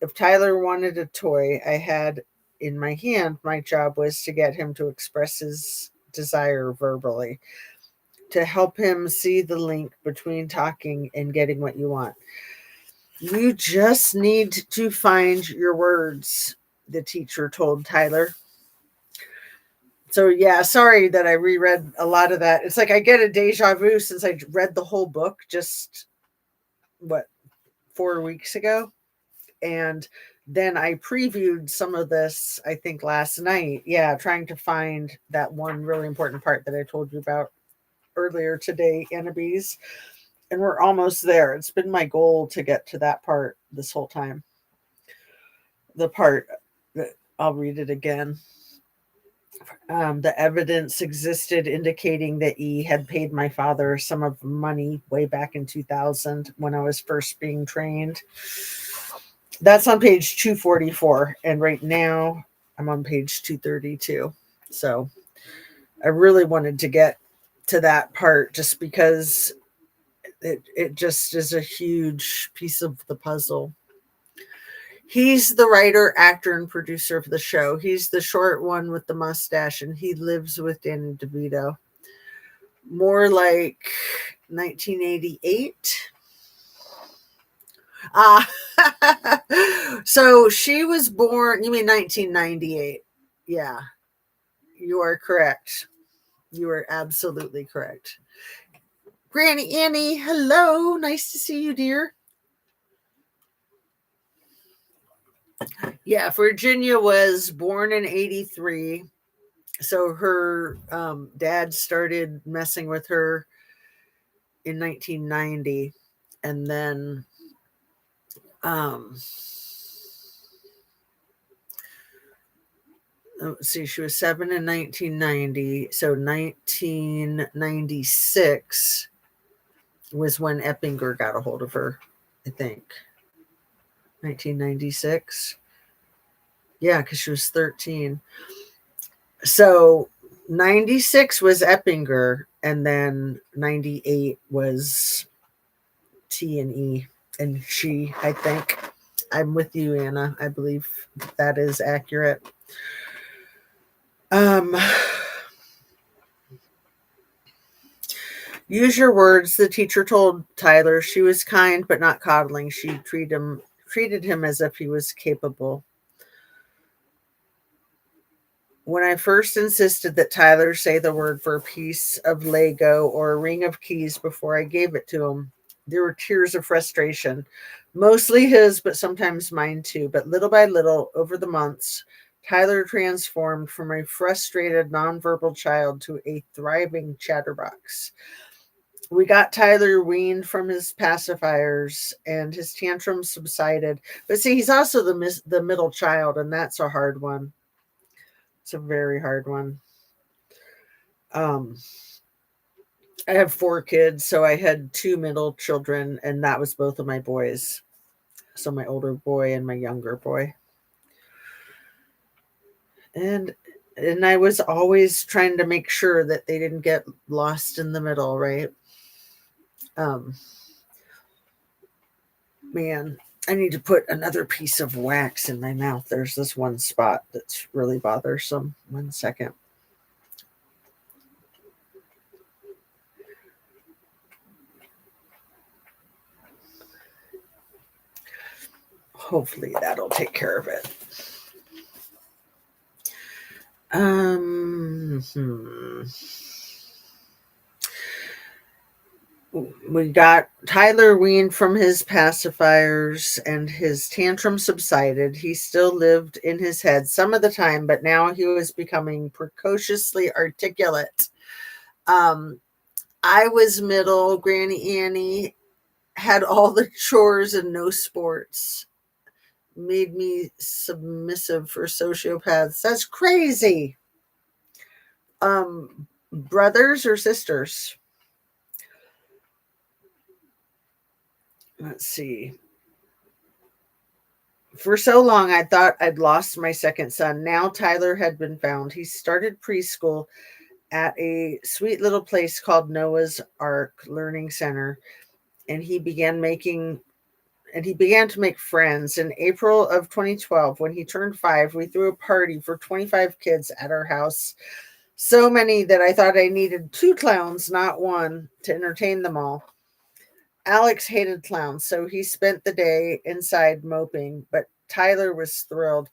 If Tyler wanted a toy I had in my hand, my job was to get him to express his desire verbally, to help him see the link between talking and getting what you want. You just need to find your words, the teacher told Tyler. So, yeah, sorry that I reread a lot of that. It's like I get a deja vu since I read the whole book just, 4 weeks ago. And then I previewed some of this, I think, last night. Yeah, trying to find that one really important part that I told you about earlier today, Annabes. And we're almost there. It's been my goal to get to that part this whole time. The part that I'll read it again. The evidence existed indicating that E had paid my father some of the money way back in 2000 when I was first being trained. That's on page 244. And right now I'm on page 232. So I really wanted to get to that part just because it just is a huge piece of the puzzle. He's the writer, actor, and producer of the show. He's the short one with the mustache, and he lives with Danny DeVito. More like 1988. So she was born, you mean 1998? Yeah, you are correct. You are absolutely correct. Granny Annie, hello. Nice to see you, dear. Yeah, Virginia was born in 83. So her dad started messing with her in 1990. And then let's see, she was 7 in 1990. So 1996 was when Eppinger got a hold of her, I think. 1996. Yeah, because she was 13. So 96 was Eppinger, and then 98 was T&E and she, I think. I'm with you, Anna. I believe that is accurate. Use your words, the teacher told Tyler. She was kind but not coddling. She treated him as if he was capable. When I first insisted that Tyler say the word for a piece of Lego or a ring of keys before I gave it to him, there were tears of frustration, mostly his, but sometimes mine too. But little by little, over the months, Tyler transformed from a frustrated, nonverbal child to a thriving chatterbox. We got Tyler weaned from his pacifiers, and his tantrums subsided. But see, he's also the middle child, and that's a hard one. It's a very hard one. I have 4 kids, so I had 2 middle children, and that was both of my boys. So my older boy and my younger boy. And I was always trying to make sure that they didn't get lost in the middle, right? Man, I need to put another piece of wax in my mouth. There's this one spot that's really bothersome. 1 second. Hopefully that'll take care of it. We got Tyler weaned from his pacifiers and his tantrum subsided. He still lived in his head some of the time, but now he was becoming precociously articulate. I was middle. Granny Annie had all the chores and no sports. Made me submissive for sociopaths. That's crazy. Brothers or sisters? Let's see. For so long, I thought I'd lost my second son. Now Tyler had been found. He started preschool at a sweet little place called Noah's Ark Learning Center, and he began to make friends. In April of 2012, when he turned 5, we threw a party for 25 kids at our house. So many that I thought I needed 2 clowns, not one, to entertain them all. Alex hated clowns, so he spent the day inside moping, but Tyler was thrilled,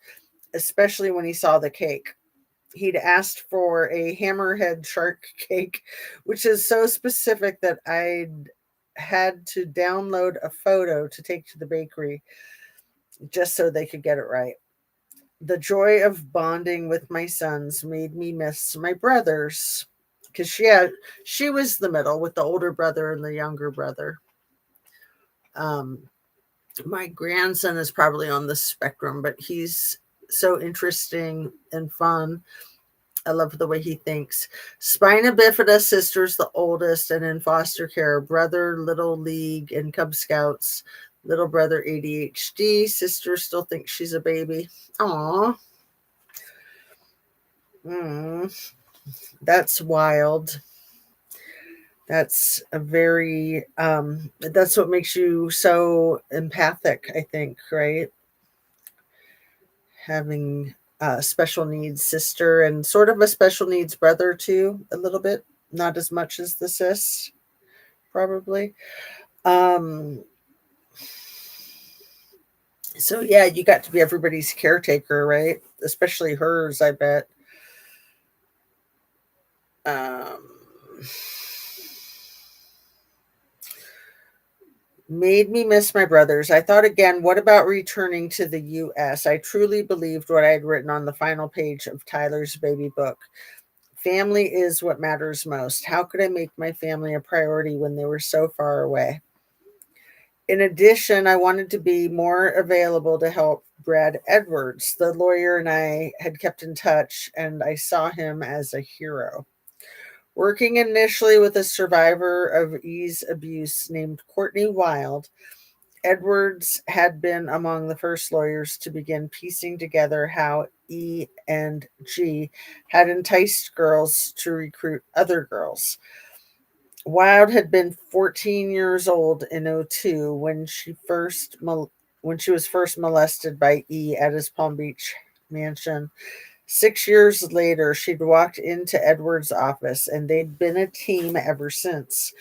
especially when he saw the cake. He'd asked for a hammerhead shark cake, which is so specific that I'd had to download a photo to take to the bakery just so they could get it right. The joy of bonding with my sons made me miss my brothers because she was the middle with the older brother and the younger brother. Um, my grandson is probably on the spectrum, but he's so interesting and fun. I love the way he thinks. Spina bifida sister's the oldest and in foster care. Brother, Little League and Cub Scouts. Little brother, ADHD. Sister still thinks she's a baby. Aw. That's wild. That's a very, that's what makes you so empathic, I think, right? Having a special needs sister and sort of a special needs brother too, a little bit, not as much as the sis, probably. Um, so yeah, you got to be everybody's caretaker, right? Especially hers, I bet. Um, Made me miss my brothers. I thought again, what about returning to the US? I truly believed what I had written on the final page of Tyler's baby book. Family is what matters most. How could I make my family a priority when they were so far away? In addition, I wanted to be more available to help Brad Edwards. The lawyer and I had kept in touch, and I saw him as a hero. Working initially with a survivor of E's abuse named Courtney Wild, Edwards had been among the first lawyers to begin piecing together how E and G had enticed girls to recruit other girls. Wild had been 14 years old in '02 when she was first molested by E at his Palm Beach mansion. 6 years later, she'd walked into Edwards' office, and they'd been a team ever since.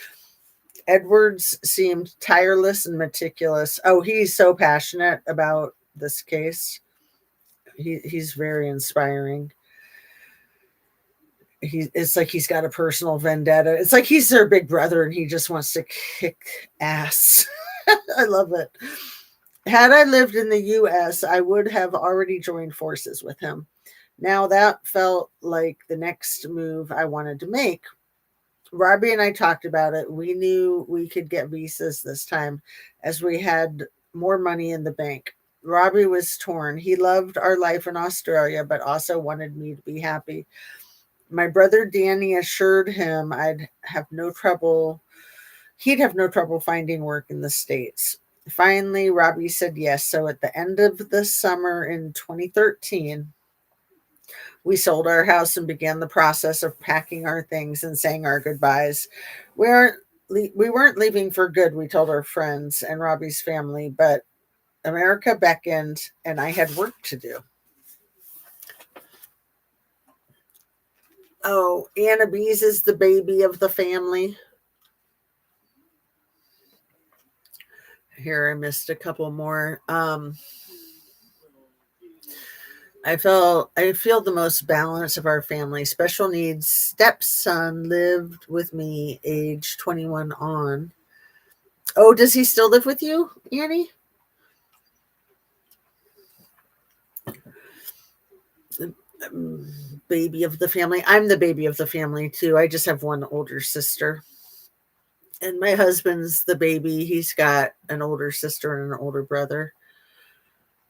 Edwards seemed tireless and meticulous. Oh, he's so passionate about this case. He's very inspiring. It's like he's got a personal vendetta. It's like he's their big brother and he just wants to kick ass. I love it. Had I lived in the US, I would have already joined forces with him. Now that felt like the next move I wanted to make. Robbie and I talked about it. We knew we could get visas this time as we had more money in the bank. Robbie was torn. He loved our life in Australia, but also wanted me to be happy. My brother Danny assured him he'd have no trouble finding work in the States. Finally, Robbie said yes. So at the end of the summer in 2013, we sold our house and began the process of packing our things and saying our goodbyes. We weren't leaving for good, we told our friends and Robbie's family, but America beckoned and I had work to do. Oh, Anna Bees is the baby of the family. Here, I missed a couple more. I feel the most balance of our family. Special needs stepson lived with me age 21 on. Oh, does he still live with you, Annie? Baby of the family. I'm the baby of the family too. I just have one older sister. And my husband's the baby. He's got an older sister and an older brother.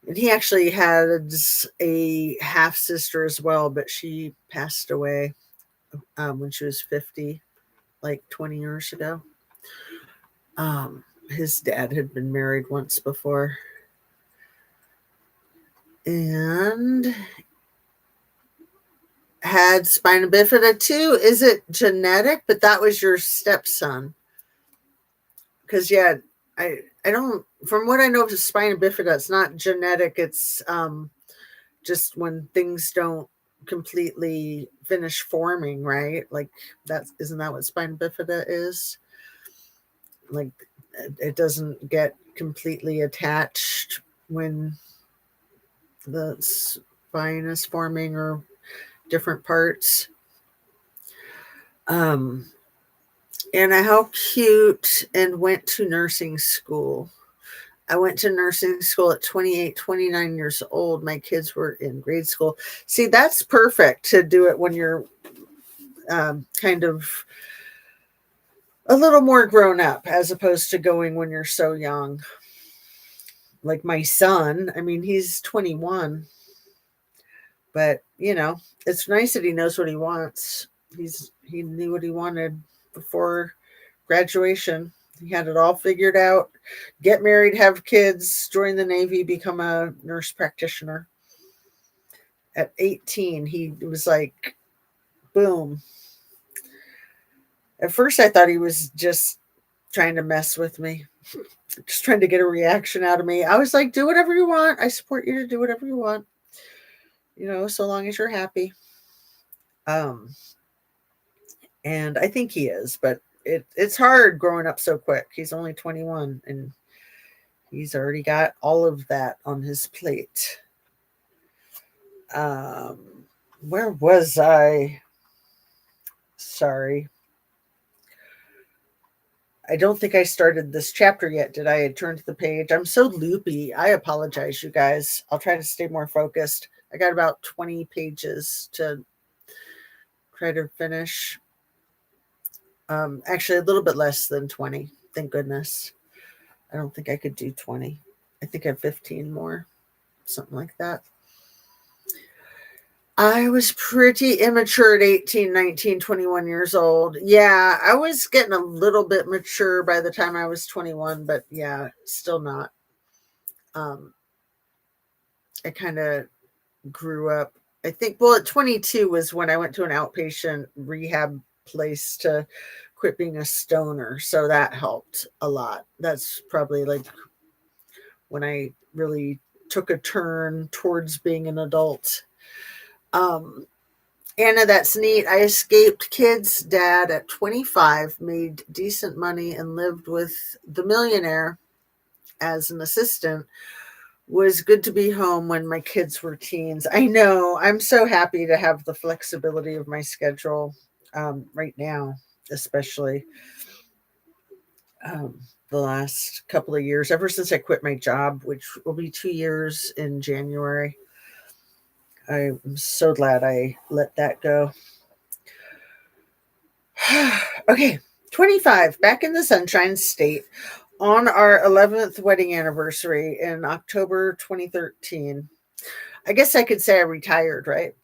And he actually has a half sister as well, but she passed away when she was 50, like 20 years ago. His dad had been married once before. and had spina bifida too. Is it genetic? But that was your stepson. Because yeah, I don't. From what I know of spina bifida, it's not genetic. It's just when things don't completely finish forming, right? Like that isn't that what spina bifida is? Like it doesn't get completely attached when the spine is forming or different parts. Um, and how cute, and went to nursing school. I went to nursing school at 28, 29 years old. My kids were in grade school. See, that's perfect to do it when you're kind of a little more grown up as opposed to going when you're so young. Like my son, I mean, he's 21, but it's nice that he knows what he wants. He knew what he wanted before graduation. He had it all figured out. Get married, have kids, join the Navy, become a nurse practitioner. At 18, he was like, boom. At first, I thought he was just trying to mess with me, just trying to get a reaction out of me. I was like, do whatever you want. I support you to do whatever you want, so long as you're happy. And I think he is, but it's hard growing up so quick. He's only 21 and he's already got all of that on his plate. Where was I? Sorry. I don't think I started this chapter yet. Did I turn to the page? I'm so loopy. I apologize, you guys. I'll try to stay more focused. I got about 20 pages to try to finish. Actually, a little bit less than 20. Thank goodness. I don't think I could do 20. I think I have 15 more, something like that. I was pretty immature at 18, 19, 21 years old. Yeah, I was getting a little bit mature by the time I was 21, but yeah, still not. I kind of grew up. I think, well, at 22 was when I went to an outpatient rehab place to quit being a stoner. So that helped a lot. That's probably like when I really took a turn towards being an adult. Anna, that's neat. I escaped kids' dad at 25, made decent money, and lived with the millionaire as an assistant. Was good to be home when my kids were teens. I know. I'm so happy to have the flexibility of my schedule right now, especially the last couple of years, ever since I quit my job, which will be 2 years in January. I'm so glad I let that go. Okay, 25, back in the Sunshine State on our 11th wedding anniversary in October 2013. I guess I could say I retired, right?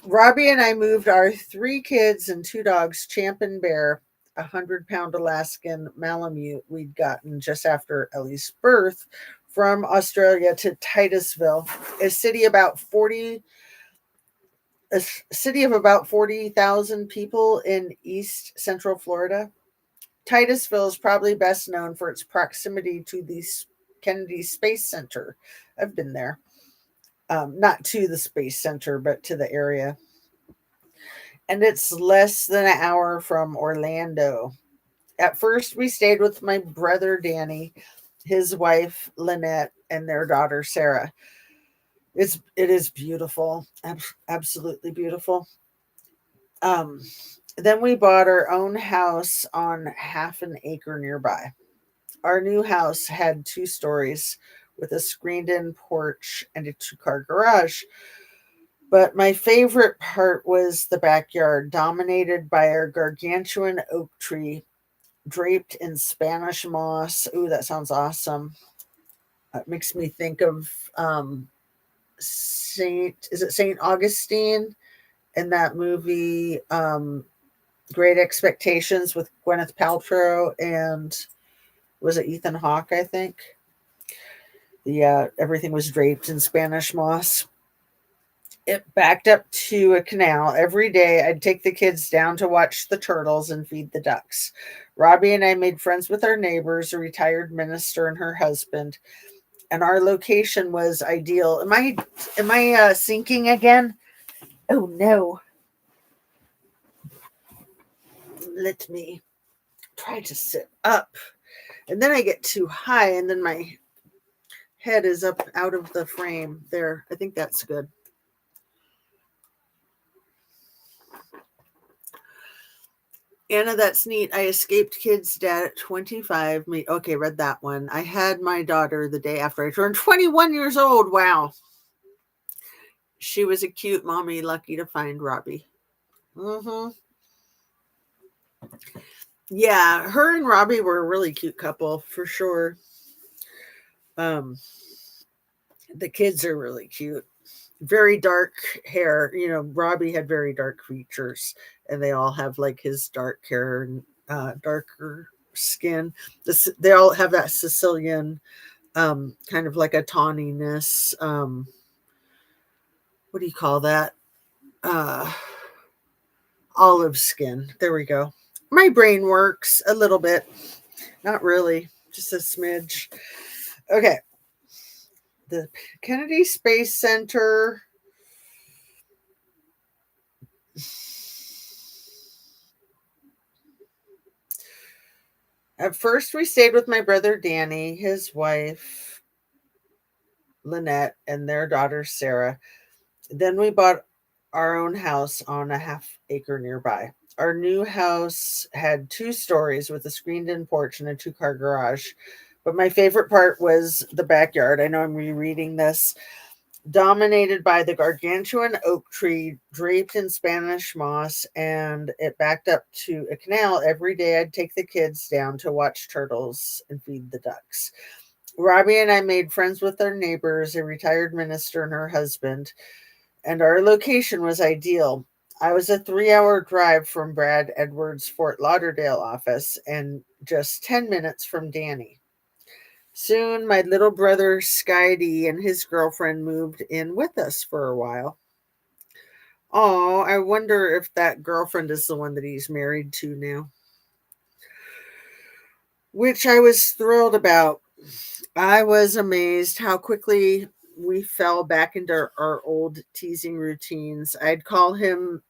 Robbie and I moved our 3 kids and 2 dogs, Champ and Bear, a 100-pound Alaskan Malamute we'd gotten just after Ellie's birth, from Australia to Titusville, a city of about 40,000 people in East Central Florida. Titusville is probably best known for its proximity to the Kennedy Space Center. I've been there. Not to the Space Center, but to the area. And it's less than an hour from Orlando. At first, we stayed with my brother Danny, his wife Lynette, and their daughter Sarah. It is beautiful, absolutely beautiful. Then we bought our own house on half an acre nearby. Our new house had 2 stories with a screened-in porch and a 2-car garage. But my favorite part was the backyard, dominated by our gargantuan oak tree draped in Spanish moss. Ooh, that sounds awesome. It makes me think of Saint Augustine in that movie, Great Expectations, with Gwyneth Paltrow and was it Ethan Hawke, I think? Everything was draped in Spanish moss. It backed up to a canal. Every day I'd take the kids down to watch the turtles and feed the ducks. Robbie and I made friends with our neighbors, a retired minister and her husband, and our location was ideal. Am I sinking again? Oh no. Let me try to sit up. And then I get too high and then my head is up out of the frame. There. I think that's good. Anna, that's neat. I escaped kids' dad at 25. Okay, read that one. I had my daughter the day after I turned 21 years old. Wow. She was a cute mommy, lucky to find Robbie. Mm-hmm. Yeah, her and Robbie were a really cute couple for sure. Um, the kids are really cute. Very dark hair. Robbie had very dark features, and they all have like his dark hair and darker skin. They all have that Sicilian kind of like a tawniness. What do you call that? Uh, Olive skin. There we go. My brain works a little bit. Not really, just a smidge. Okay. The Kennedy Space Center. At first, we stayed with my brother Danny, his wife Lynette, and their daughter Sarah. Then we bought our own house on a half-acre nearby. Our new house had 2 stories with a screened-in porch and a 2-car garage. But my favorite part was the backyard. I know I'm rereading this. Dominated by the gargantuan oak tree draped in Spanish moss, and it backed up to a canal. Every day I'd take the kids down to watch turtles and feed the ducks. Robbie and I made friends with our neighbors, a retired minister and her husband, and our location was ideal. I was a 3-hour drive from Brad Edwards' Fort Lauderdale office and just 10 minutes from Danny. Soon, my little brother Skydie and his girlfriend moved in with us for a while. Oh, I wonder if that girlfriend is the one that he's married to now, which I was thrilled about. I was amazed how quickly we fell back into our old teasing routines. I'd call him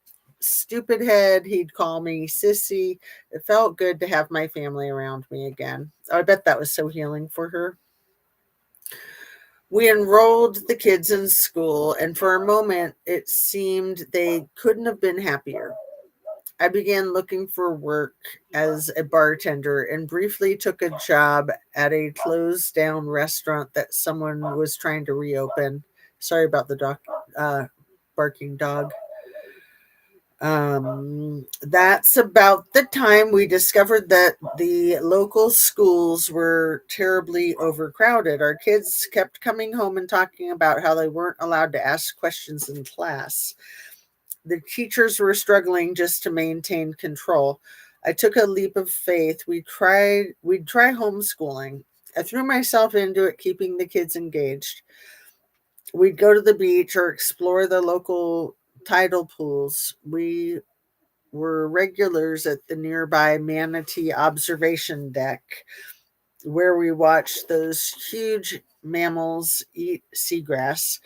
stupid head, he'd call me sissy. It felt good to have my family around me again. I bet that was so healing for her. We enrolled the kids in school, and for a moment, it seemed they couldn't have been happier. I began looking for work as a bartender and briefly took a job at a closed down restaurant that someone was trying to reopen. Sorry about the barking dog. That's about the time we discovered that the local schools were terribly overcrowded. Our kids kept coming home and talking about how they weren't allowed to ask questions in class. The teachers were struggling just to maintain control. I took a leap of faith. We'd try homeschooling. I threw myself into it, keeping the kids engaged. We'd go to the beach or explore the local tidal pools. We were regulars at the nearby manatee observation deck where we watched those huge mammals eat seagrass.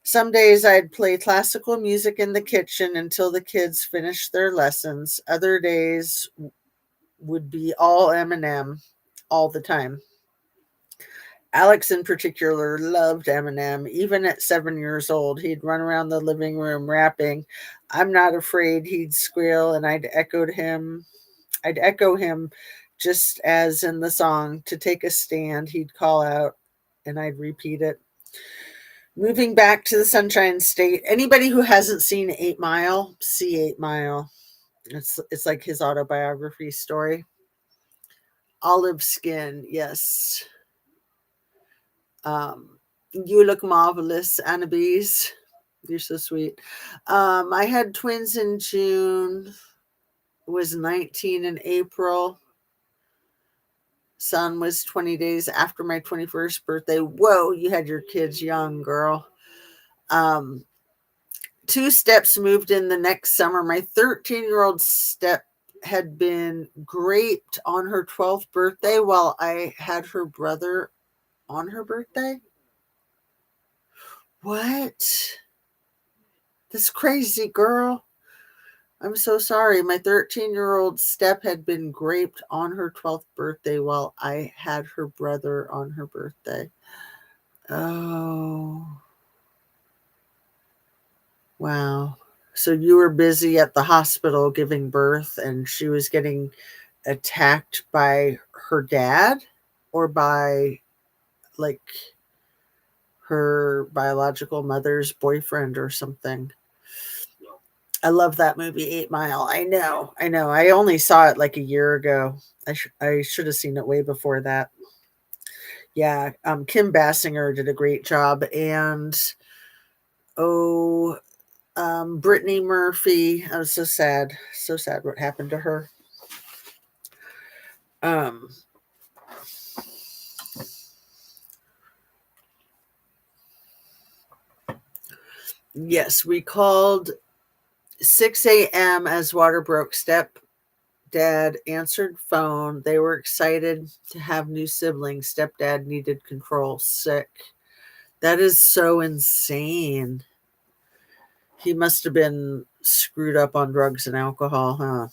Some days I'd play classical music in the kitchen until the kids finished their lessons. Other days would be all Eminem all the time. Alex in particular loved Eminem. Even at 7 years old, he'd run around the living room rapping, "I'm not afraid," he'd squeal, and I'd echo him just as in the song, "To take a stand," he'd call out, and I'd repeat it. Moving back to the Sunshine State, anybody who hasn't seen 8 Mile, see 8 Mile. It's like his autobiography story. Olive skin, yes. You look marvelous, Annabese. You're so sweet. I had twins in June, was 19 in April. son was 20 days after my 21st birthday. Whoa, you had your kids young, girl. Um, Two steps moved in the next summer. My 13-year-old step had been graped on her 12th birthday while I had her brother on her birthday. What? That's crazy, girl. I'm so sorry. My 13-year-old step had been graped on her 12th birthday while I had her brother on her birthday. Oh, wow. So you were busy at the hospital giving birth, and she was getting attacked by her dad or by like her biological mother's boyfriend or something. I love that movie, 8 Mile. I know. I only saw it like a year ago. I should have seen it way before that. Yeah, Kim Basinger did a great job, and oh, Brittany Murphy. I was so sad what happened to her. Um, yes, we called 6 a.m. as water broke. Stepdad answered phone. They were excited to have new siblings. Stepdad needed control. Sick. That is so insane. He must have been screwed up on drugs and alcohol, huh?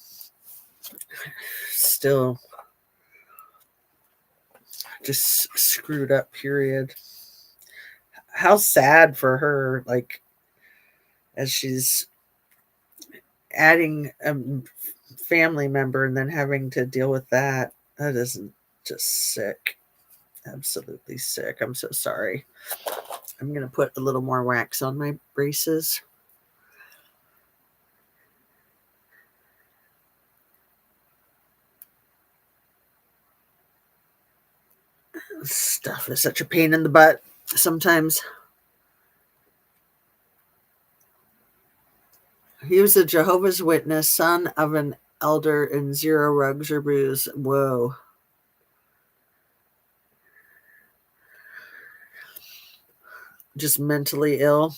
Still just screwed up, period. How sad for her, like, as she's adding a family member and then having to deal with that. That isn't just sick. Absolutely sick. I'm so sorry. I'm going to put a little more wax on my braces. Stuff is such a pain in the butt sometimes. He was a Jehovah's Witness, son of an elder, and zero rugs or booze. Whoa. Just mentally ill.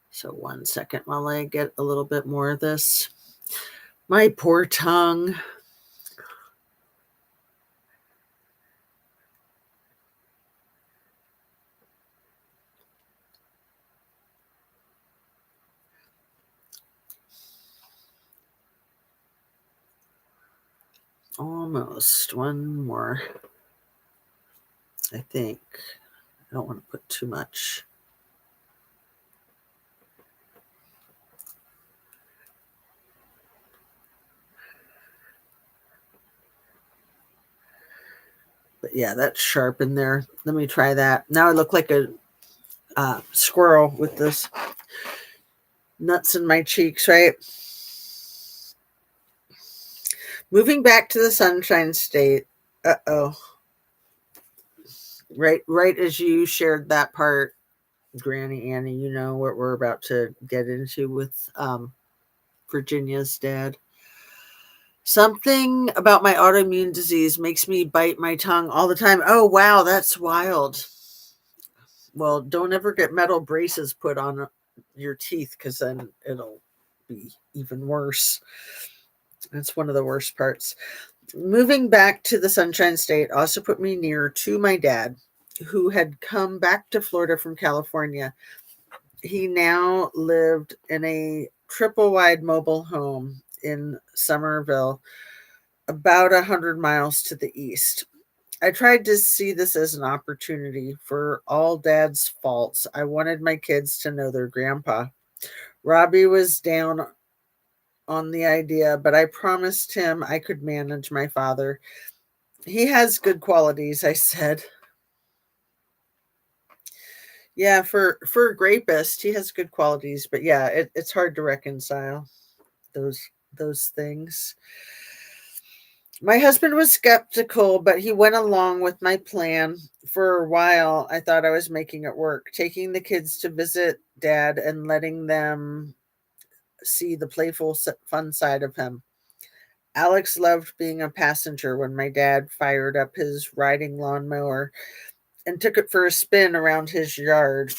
So 1 second while I get a little bit more of this. My poor tongue. Almost. One more. I think. I don't want to put too much. But yeah, that's sharp in there. Let me try that. Now I look like a squirrel with this nuts in my cheeks, right? Moving back to the Sunshine State. Uh-oh. Right as you shared that part, Granny Annie, you know what we're about to get into with Virginia's dad. Something about my autoimmune disease makes me bite my tongue all the time. Oh, wow, that's wild. Well, don't ever get metal braces put on your teeth because then it'll be even worse. That's one of the worst parts. Moving back to the Sunshine State also put me near to my dad, who had come back to Florida from California. He now lived in a triple wide mobile home in Somerville, about 100 miles to the east. I tried to see this as an opportunity. For all dad's faults, I wanted my kids to know their grandpa. Robbie was down on the idea, but I promised him I could manage my father. He has good qualities, I said. Yeah, for a rapist, he has good qualities, but yeah, it's hard to reconcile those things. My husband was skeptical, but he went along with my plan. For a while, I thought I was making it work, taking the kids to visit dad and letting them see the playful, fun side of him. Alex loved being a passenger when my dad fired up his riding lawnmower and took it for a spin around his yard.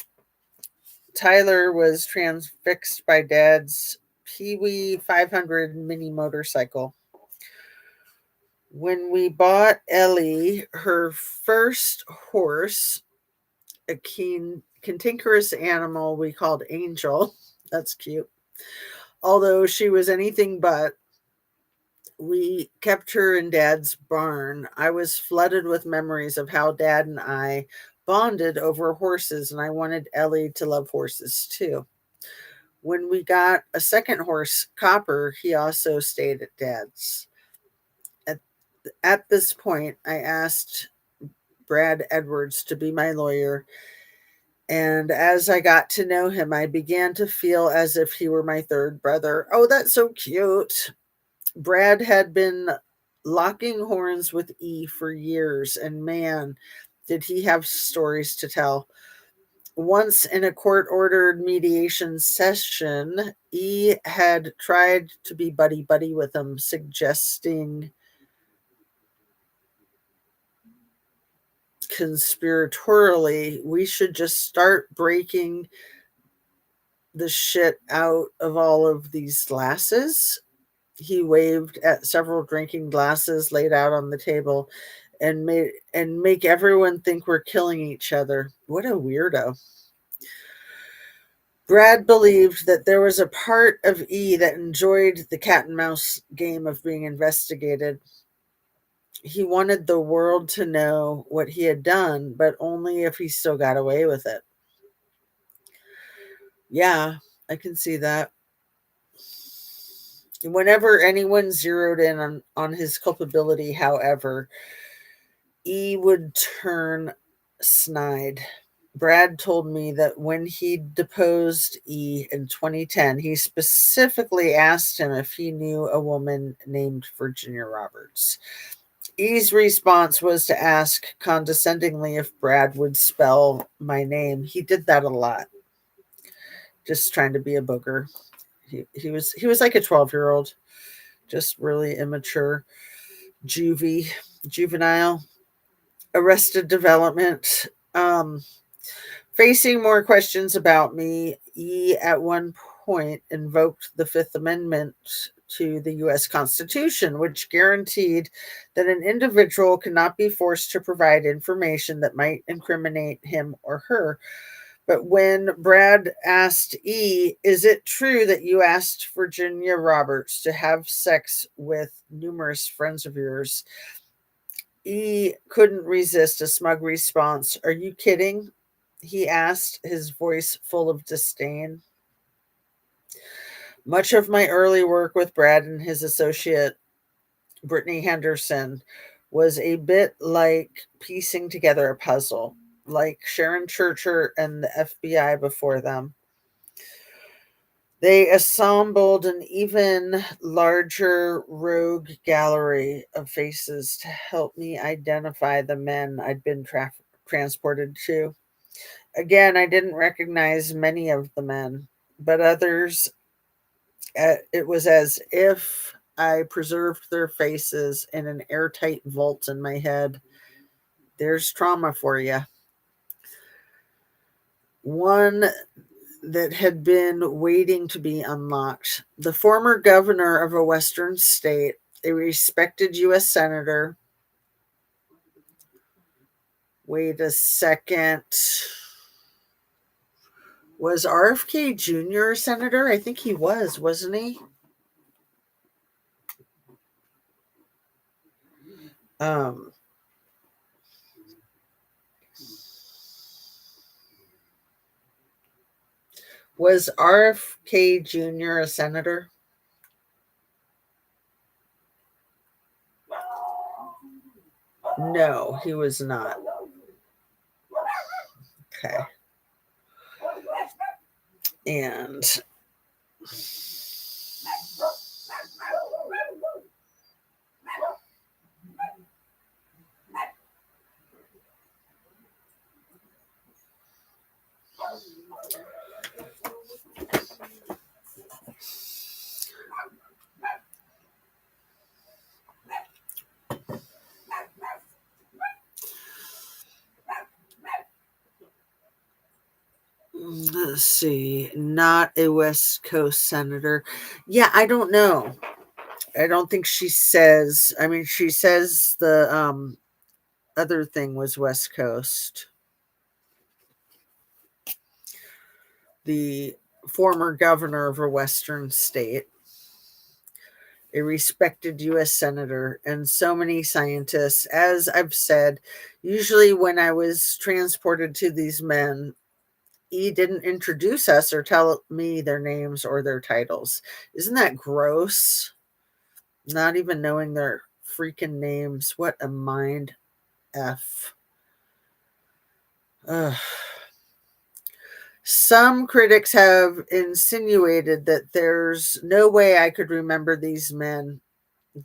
Tyler was transfixed by Dad's Pee Wee 500 mini motorcycle. When we bought Ellie her first horse, a cantankerous animal we called Angel, that's cute, although she was anything but, we kept her in Dad's barn. I was flooded with memories of how Dad and I bonded over horses, and I wanted Ellie to love horses too. When we got a second horse, Copper, he also stayed at Dad's. At this point, I asked Brad Edwards to be my lawyer, and as I got to know him, I began to feel as if he were my third brother. Oh, that's so cute. Brad had been locking horns with E for years, and man, did he have stories to tell. Once in a court ordered mediation session, E had tried to be buddy buddy with him, suggesting conspiratorially we should just start breaking the shit out of all of these glasses. He waved at several drinking glasses laid out on the table and make everyone think we're killing each other. What a weirdo. Brad believed that there was a part of E that enjoyed the cat and mouse game of being investigated. He wanted the world to know what he had done, but only if he still got away with it. Yeah, I can see that. Whenever anyone zeroed in on his culpability, however, E would turn snide. Brad told me that when he deposed E in 2010, he specifically asked him if he knew a woman named Virginia Roberts. E's response was to ask condescendingly if Brad would spell my name. He did that a lot, just trying to be a booger. He was like a 12-year-old, just really immature, juvenile. Arrested Development. Facing more questions about me, E at one point invoked the Fifth Amendment to the U.S. Constitution, which guaranteed that an individual cannot be forced to provide information that might incriminate him or her. But when Brad asked E, is it true that you asked Virginia Roberts to have sex with numerous friends of yours? E couldn't resist a smug response. Are you kidding? He asked, his voice full of disdain. Much of my early work with Brad and his associate, Brittany Henderson, was a bit like piecing together a puzzle, like Sharon Churcher and the FBI before them. They assembled an even larger rogue gallery of faces to help me identify the men I'd been transported to. Again, I didn't recognize many of the men, but others, it was as if I preserved their faces in an airtight vault in my head. There's trauma for you. One that had been waiting to be unlocked. The former governor of a Western state, a respected U.S. senator. Wait a second. Was RFK Jr. a senator? I think he was, wasn't he? Was RFK Jr. a senator? No, he was not. Okay. And Let's see. Not a West Coast senator. Yeah, I don't know. I don't think she says. I mean, she says the other thing was West Coast. The former governor of a Western state, a respected U.S. senator, and so many scientists. As I've said, usually when I was transported to these men, he didn't introduce us or tell me their names or their titles. Isn't that gross? Not even knowing their freaking names. What a mind F. Ugh. Some critics have insinuated that there's no way I could remember these men,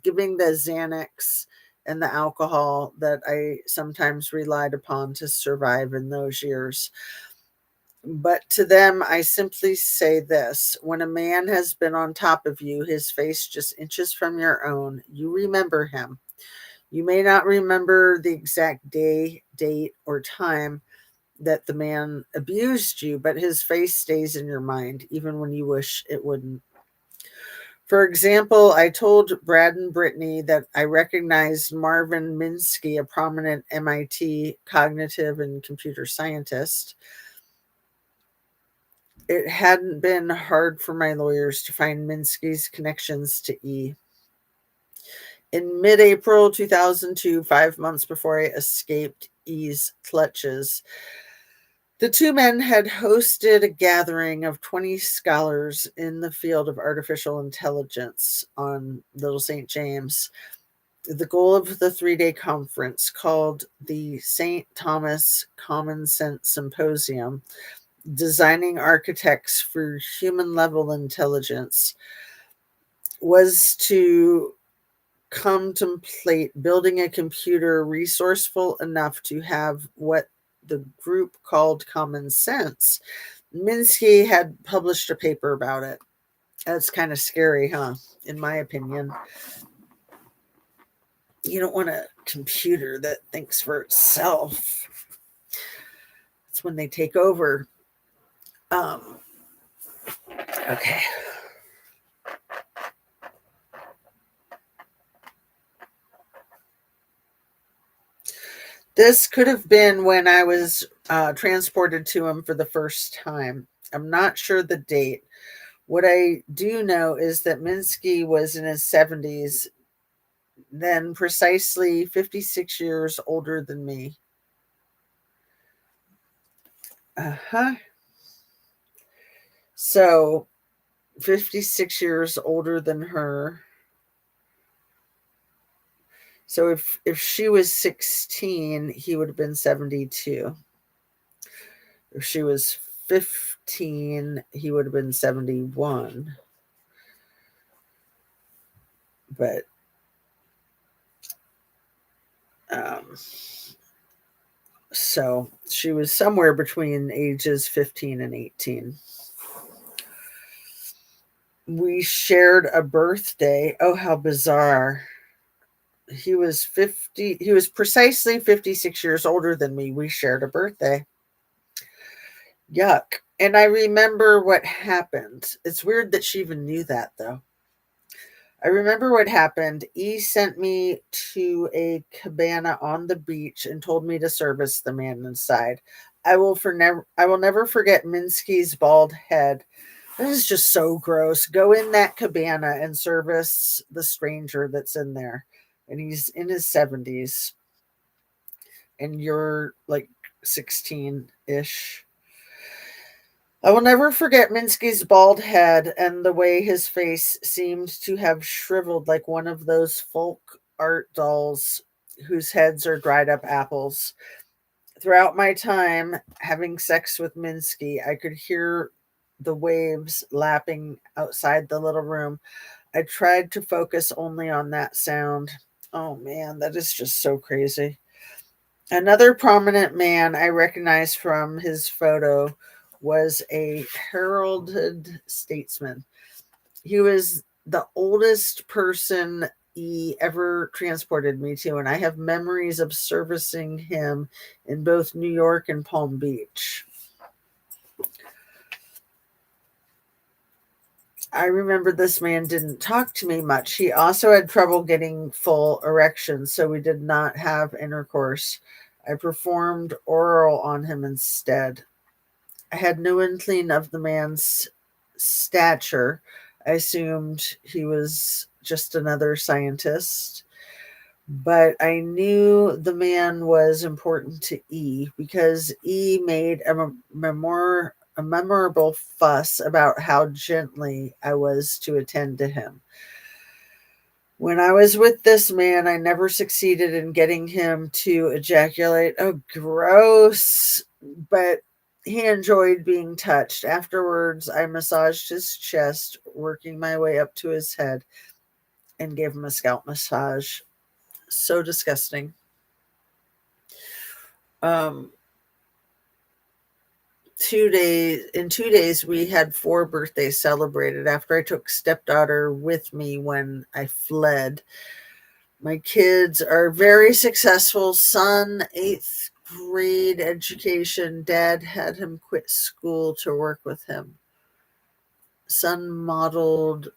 giving the Xanax and the alcohol that I sometimes relied upon to survive in those years. But to them, I simply say this: when a man has been on top of you, his face just inches from your own, you remember him. You may not remember the exact day, date, or time that the man abused you, but his face stays in your mind, even when you wish it wouldn't. For example, I told Brad and Brittany that I recognized Marvin Minsky, a prominent MIT cognitive and computer scientist. It hadn't been hard for my lawyers to find Minsky's connections to E. In mid-April 2002, 5 months before I escaped E's clutches, the two men had hosted a gathering of 20 scholars in the field of artificial intelligence on Little St. James. The goal of the 3-day conference, called the St. Thomas Common Sense Symposium, Designing Architects for Human Level Intelligence, was to contemplate building a computer resourceful enough to have what the group called common sense. Minsky had published a paper about it. That's kind of scary, huh? In my opinion. You don't want a computer that thinks for itself. It's when they take over. Okay. This could have been when I was transported to him for the first time. I'm not sure the date. What I do know is that Minsky was in his 70s, then precisely 56 years older than me. Uh-huh. So 56 years older than her. So if she was 16, he would have been 72. If she was 15, he would have been 71. But so she was somewhere between ages 15 and 18. We shared a birthday. Oh, how bizarre. He was precisely 56 years older than me. We shared a birthday. Yuck. And I remember what happened. It's weird that she even knew that, though. I remember what happened. E sent me to a cabana on the beach and told me to service the man inside. I will never forget Minsky's bald head. This is just so gross. Go in that cabana and service the stranger that's in there. And he's in his 70s. And you're like 16-ish. I will never forget Minsky's bald head and the way his face seemed to have shriveled like one of those folk art dolls whose heads are dried up apples. Throughout my time having sex with Minsky, I could hear the waves lapping outside the little room. I tried to focus only on that sound. Oh man, that is just so crazy. Another prominent man I recognized from his photo was a heralded statesman. He was the oldest person he ever transported me to, and I have memories of servicing him in both New York and Palm Beach. I remember this man didn't talk to me much. He also had trouble getting full erections, so we did not have intercourse. I performed oral on him instead. I had no inkling of the man's stature. I assumed he was just another scientist, but I knew the man was important to E because E made a memorable fuss about how gently I was to attend to him. When I was with this man, I never succeeded in getting him to ejaculate. Oh, gross. But he enjoyed being touched. Afterwards, I massaged his chest, working my way up to his head, and gave him a scalp massage. So disgusting. Um, 2 days in 2 days we had 4 birthdays celebrated after I took stepdaughter with me when I fled. My kids are very successful. Son, 8th grade education. Dad had him quit school to work with him. Son modeled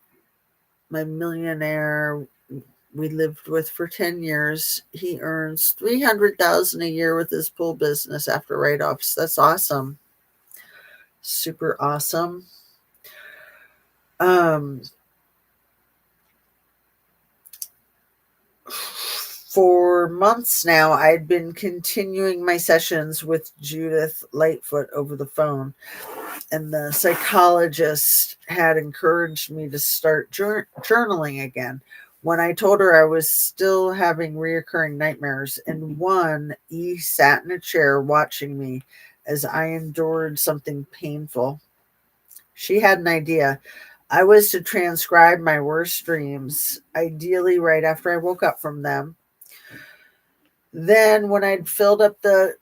my millionaire we lived with for 10 years. He earns 300,000 a year with his pool business after write-offs. That's awesome. Super awesome. Um for months now, I'd been continuing my sessions with Judith Lightfoot over the phone, and the psychologist had encouraged me to start journaling again. When I told her I was still having reoccurring nightmares, and one, E sat in a chair watching me as I endured something painful. She had an idea. I was to transcribe my worst dreams, ideally right after I woke up from them. Then, when I'd filled up the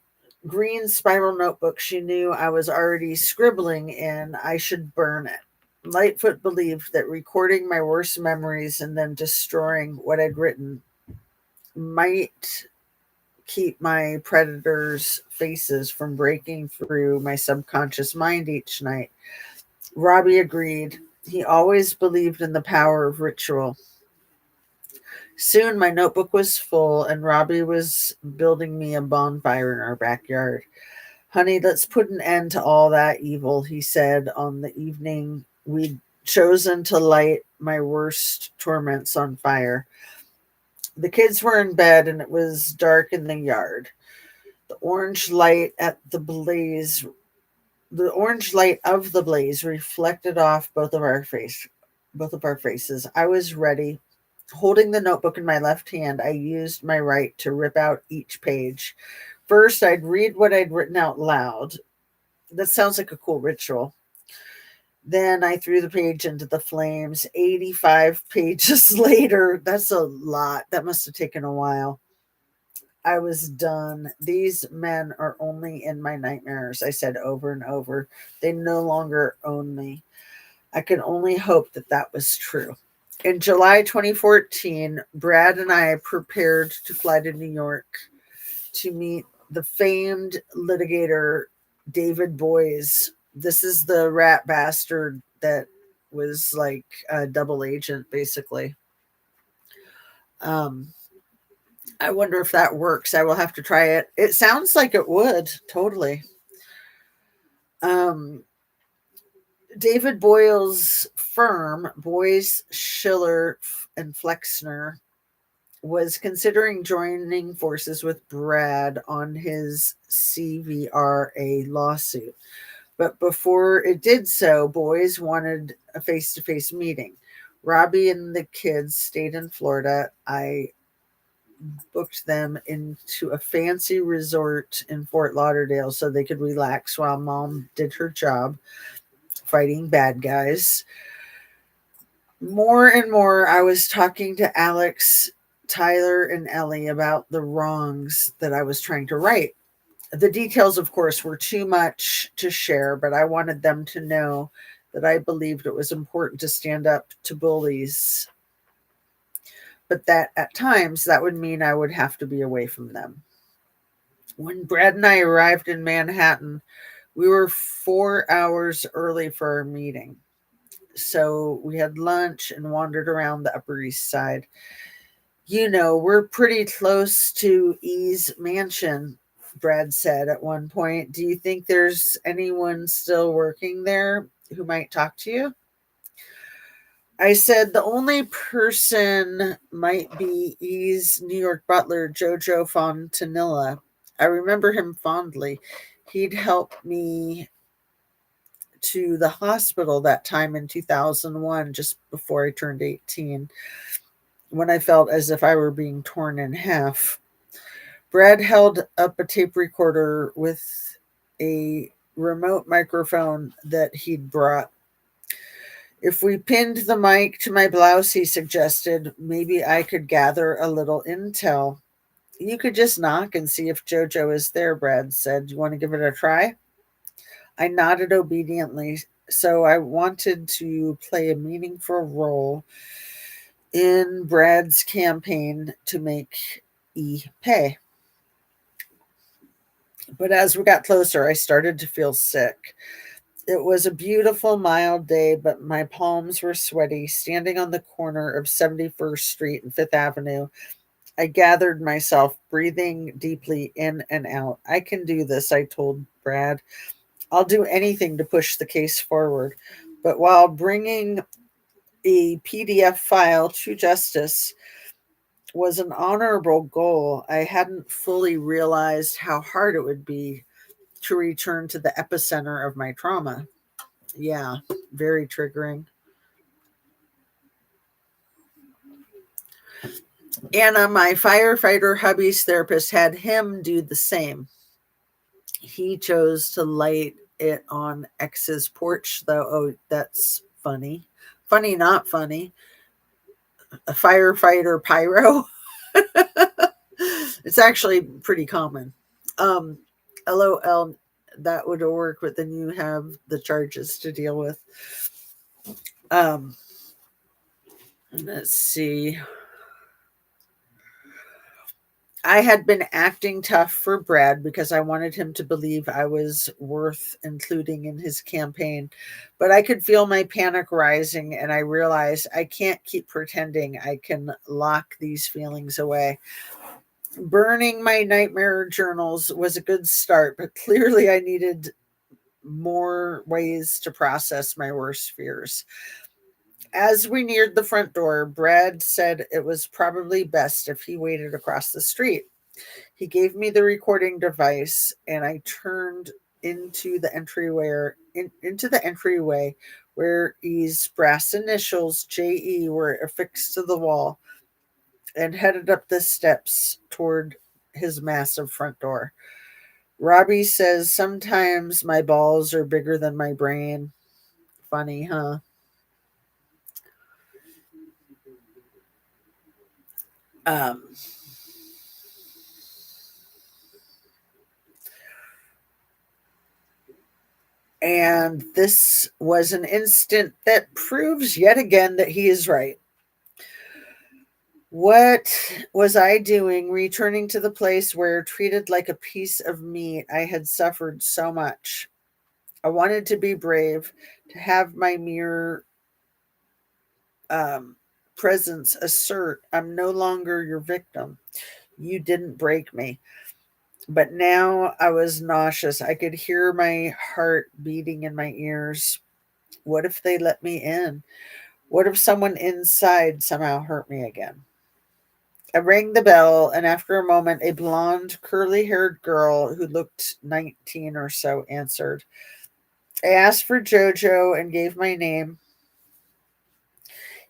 green spiral notebook she knew I was already scribbling in, I should burn it. Lightfoot believed that recording my worst memories and then destroying what I'd written might keep my predators' faces from breaking through my subconscious mind each night. Robbie agreed. He always believed in the power of ritual. Soon my notebook was full, and Robbie was building me a bonfire in our backyard. Honey, let's put an end to all that evil, he said on the evening we'd chosen to light my worst torments on fire. The kids were in bed, and it was dark in the yard. The orange light at the orange light of the blaze reflected off both of our faces. I was ready. Holding the notebook in my left hand, I used my right to rip out each page. First, I'd read what I'd written out loud. That sounds like a cool ritual. Then I threw the page into the flames. 85 pages later, that's a lot. That must have taken a while. I was done. These men are only in my nightmares, I said over and over. They no longer own me. I could only hope that that was true. In July 2014, Brad and I prepared to fly to New York to meet the famed litigator David Boies. This is the rat bastard that was like a double agent, basically. Um, I wonder if that works. I will have to try it. It sounds like it would, totally. Um, David Boyle's firm, Boies, Schiller, and Flexner, was considering joining forces with Brad on his CVRA lawsuit. But before it did so, Boies wanted a face to face meeting. Robbie and the kids stayed in Florida. I booked them into a fancy resort in Fort Lauderdale so they could relax while mom did her job fighting bad guys. More and more, I was talking to Alex, Tyler, and Ellie about the wrongs that I was trying to right. The details, of course, were too much to share, but I wanted them to know that I believed it was important to stand up to bullies, but that at times that would mean I would have to be away from them. When Brad and I arrived in Manhattan, we were 4 hours early for our meeting. So we had lunch and wandered around the Upper East Side. We're pretty close to E's mansion, Brad said at one point. Do you think there's anyone still working there who might talk to you? I said the only person might be E's New York butler, Jojo Fontanilla. I remember him fondly. He'd helped me to the hospital that time in 2001, just before I turned 18, when I felt as if I were being torn in half. Brad held up a tape recorder with a remote microphone that he'd brought. If we pinned the mic to my blouse, he suggested, maybe I could gather a little intel. You could just knock and see if Jojo is there, Brad said. You want to give it a try? I nodded obediently. So I wanted to play a meaningful role in Brad's campaign to make E pay. But as we got closer, I started to feel sick. It was a beautiful, mild day, but my palms were sweaty. Standing on the corner of 71st Street and Fifth Avenue, I gathered myself, breathing deeply in and out. I can do this, I told Brad. I'll do anything to push the case forward. But while bringing a PDF file to justice was an honorable goal, I hadn't fully realized how hard it would be to return to the epicenter of my trauma. Yeah, very triggering. Anna, my firefighter hubby's therapist, had him do the same. He chose to light it on X's porch, though. Oh, that's funny. Funny, not funny. A firefighter pyro. It's actually pretty common. Um, LOL, that would work, but then you have the charges to deal with. Um, let's see. I had been acting tough for Brad because I wanted him to believe I was worth including in his campaign. But I could feel my panic rising, and I realized I can't keep pretending I can lock these feelings away. Burning my nightmare journals was a good start, but clearly I needed more ways to process my worst fears. As we neared the front door, Brad said it was probably best if he waited across the street. He gave me the recording device, and I turned into the entryway where E's brass initials JE were affixed to the wall, and headed up the steps toward his massive front door. Robbie says sometimes my balls are bigger than my brain. Funny, huh? Um, and this was an instant that proves yet again that he is right. What was I doing returning to the place where, treated like a piece of meat, I had suffered so much? I wanted to be brave, to have my mere um, presence assert, I'm no longer your victim. You didn't break me. But now I was nauseous. I could hear my heart beating in my ears. What if they let me in? What if someone inside somehow hurt me again? I rang the bell, and after a moment, a blonde, curly haired girl who looked 19 or so answered. I asked for Jojo and gave my name.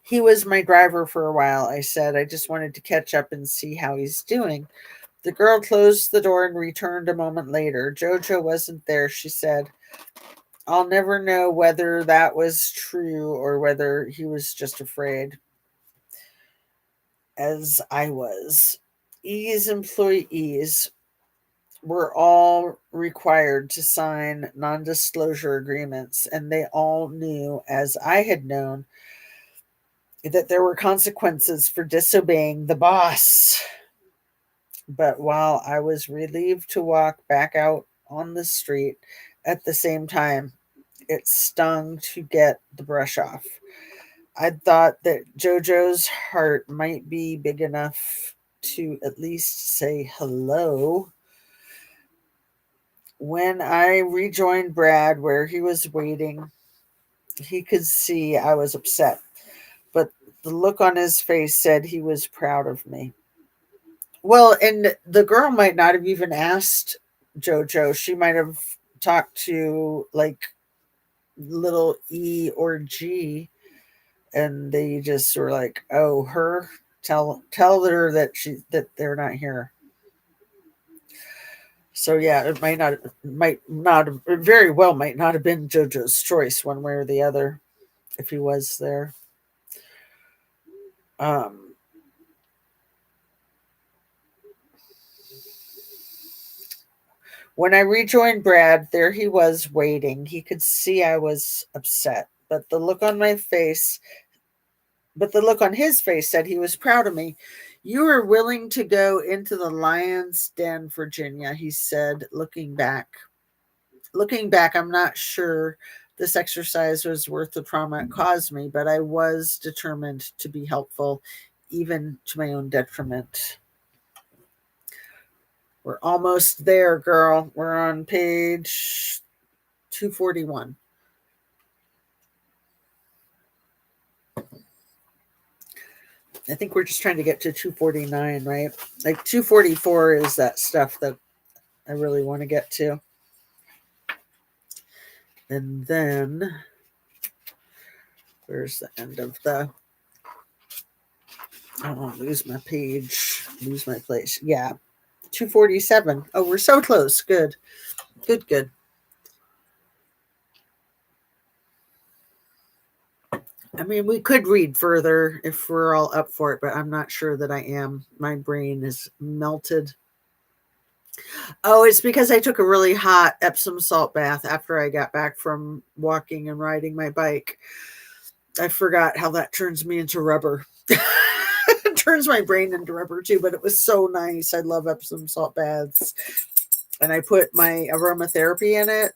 He was my driver for a while, I said. I just wanted to catch up and see how he's doing. The girl closed the door and returned a moment later. Jojo wasn't there, she said. I'll never know whether that was true or whether he was just afraid, as I was. E's employees were all required to sign non disclosure agreements, and they all knew, as I had known, that there were consequences for disobeying the boss. But while I was relieved to walk back out on the street at the same time, it stung to get the brush off. I thought that JoJo's heart might be big enough to at least say hello. When I rejoined Brad where he was waiting, he could see I was upset, but the look on his face said he was proud of me. Well, and the girl might not have even asked JoJo. She might have talked to like little E or G, and they just were like, "Oh, her, tell her that they're not here." So yeah, it might not it very well might not have been JoJo's choice one way or the other if he was there. Um, when I rejoined Brad, there he was waiting. He could see I was upset, but the look on his face said he was proud of me. You were willing to go into the lion's den, Virginia, he said, looking back. Looking back, I'm not sure this exercise was worth the trauma it caused me, but I was determined to be helpful, even to my own detriment. We're almost there, girl. We're on page 241. I think we're just trying to get to 249, right? Like 244 is that stuff that I really want to get to. And then where's the end of the, I don't want to lose my page, lose my place. Yeah, 247. Oh, we're so close. Good. Good. I mean, we could read further if we're all up for it, but I'm not sure that I am. My brain is melted. Oh, it's because I took a really hot Epsom salt bath after I got back from walking and riding my bike. I forgot how that turns me into rubber. It turns my brain into rubber too, but it was so nice. I love Epsom salt baths. And I put my aromatherapy in it.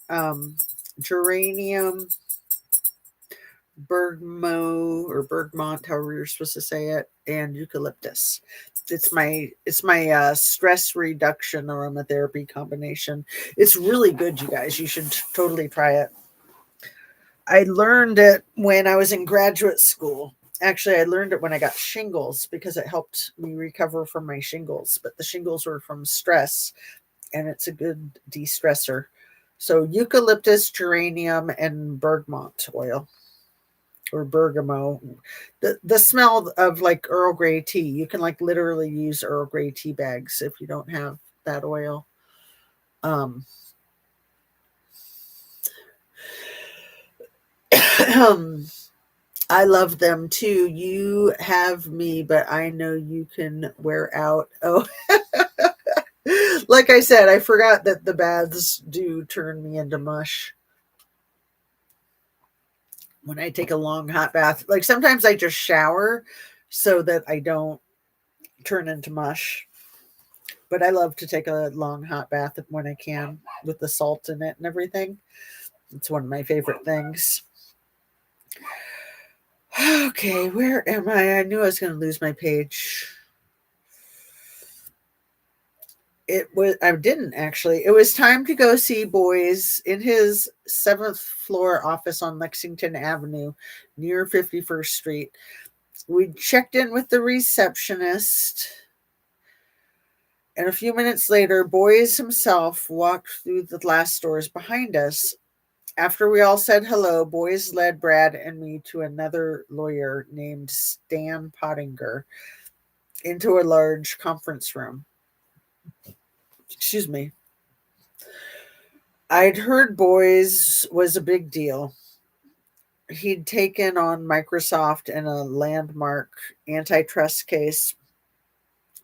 Geranium, bergamot, however you're supposed to say it, and eucalyptus. It's my stress reduction aromatherapy combination. It's really good, you guys. You should totally try it. I learned it when I was in graduate school. Actually, I learned it when I got shingles because it helped me recover from my shingles. But the shingles were from stress, and it's a good de-stressor. So eucalyptus, geranium, and bergamot oil or bergamot. The smell of like Earl Grey tea. You can like literally use Earl Grey tea bags if you don't have that oil. Um, I love them too. You have me, but I know you can wear out. Oh, like I said, I forgot that the baths do turn me into mush when I take a long hot bath. Like sometimes I just shower so that I don't turn into mush. But I love to take a long hot bath when I can with the salt in it and everything. It's one of my favorite things. Okay, where am I? I knew I was going to lose my page. I didn't actually. It was time to go see Boys in his 7th floor office on Lexington Avenue near 51st Street. We checked in with the receptionist, and a few minutes later, Boys himself walked through the glass doors behind us. After we all said hello, Boys led Brad and me to another lawyer named Stan Pottinger into a large conference room. Excuse me. I'd heard Boys was a big deal. He'd taken on Microsoft in a landmark antitrust case,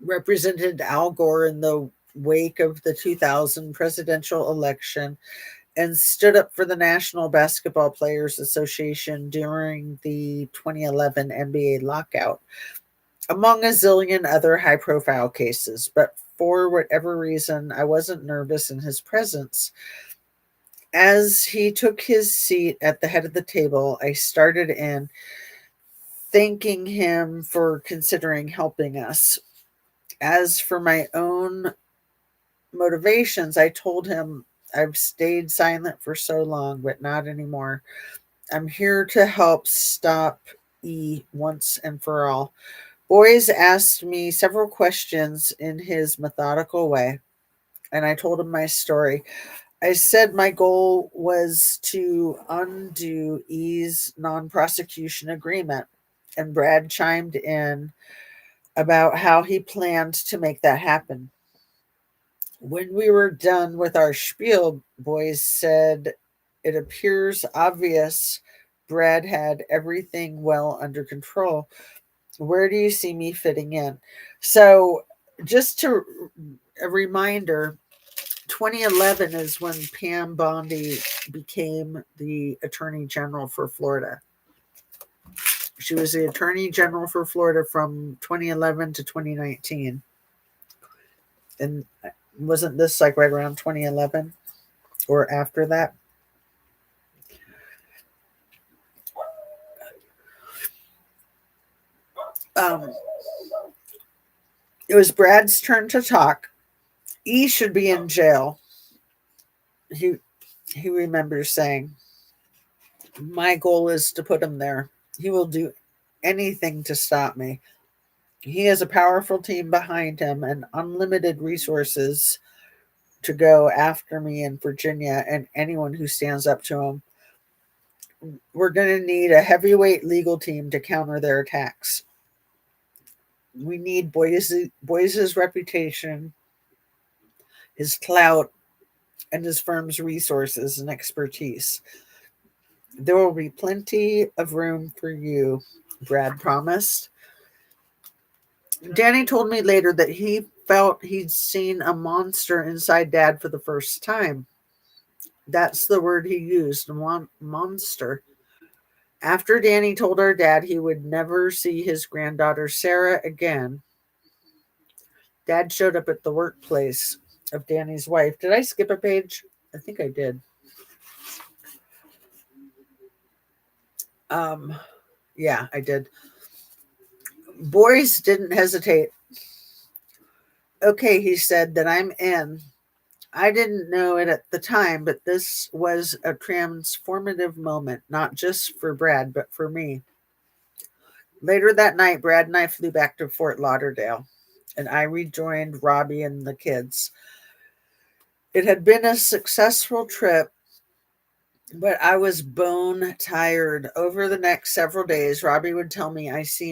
represented Al Gore in the wake of the 2000 presidential election, and stood up for the National Basketball Players Association during the 2011 NBA lockout, among a zillion other high-profile cases. But for whatever reason, I wasn't nervous in his presence. As he took his seat at the head of the table, I started in thanking him for considering helping us. As for my own motivations, I told him I've stayed silent for so long, but not anymore. I'm here to help stop E once and for all. Boys asked me several questions in his methodical way, and I told him my story. I said my goal was to undo E's non prosecution agreement, and Brad chimed in about how he planned to make that happen. When we were done with our spiel, boys said it appears obvious Brad had everything well under control. Where do you see me fitting in? So, just to a reminder, 2011 is when Pam Bondi became the Attorney General for Florida. She was the Attorney General for Florida from 2011 to 2019. And wasn't this like right around 2011 or after that? Um, it was Brad's turn to talk. E should be in jail. He he remembers saying, "My goal is to put him there. He will do anything to stop me. He has a powerful team behind him and unlimited resources to go after me in Virginia and anyone who stands up to him. We're going to need a heavyweight legal team to counter their attacks. We need Boyce's reputation, his clout, and his firm's resources and expertise. There will be plenty of room for you," Brad promised. Danny told me later that he felt he'd seen a monster inside Dad for the first time. That's the word he used, monster. After Danny told our dad he would never see his granddaughter Sarah again, Dad showed up at the workplace of Danny's wife. Did I skip a page? I think I did. Um, yeah, I did. Boyce didn't hesitate. "Okay," he said, "then I'm in." I didn't know it at the time, but this was a transformative moment, not just for Brad, but for me. Later that night, Brad and I flew back to Fort Lauderdale, and I rejoined Robbie and the kids. It had been a successful trip, but I was bone tired. Over the next several days, Robbie would tell me I seemed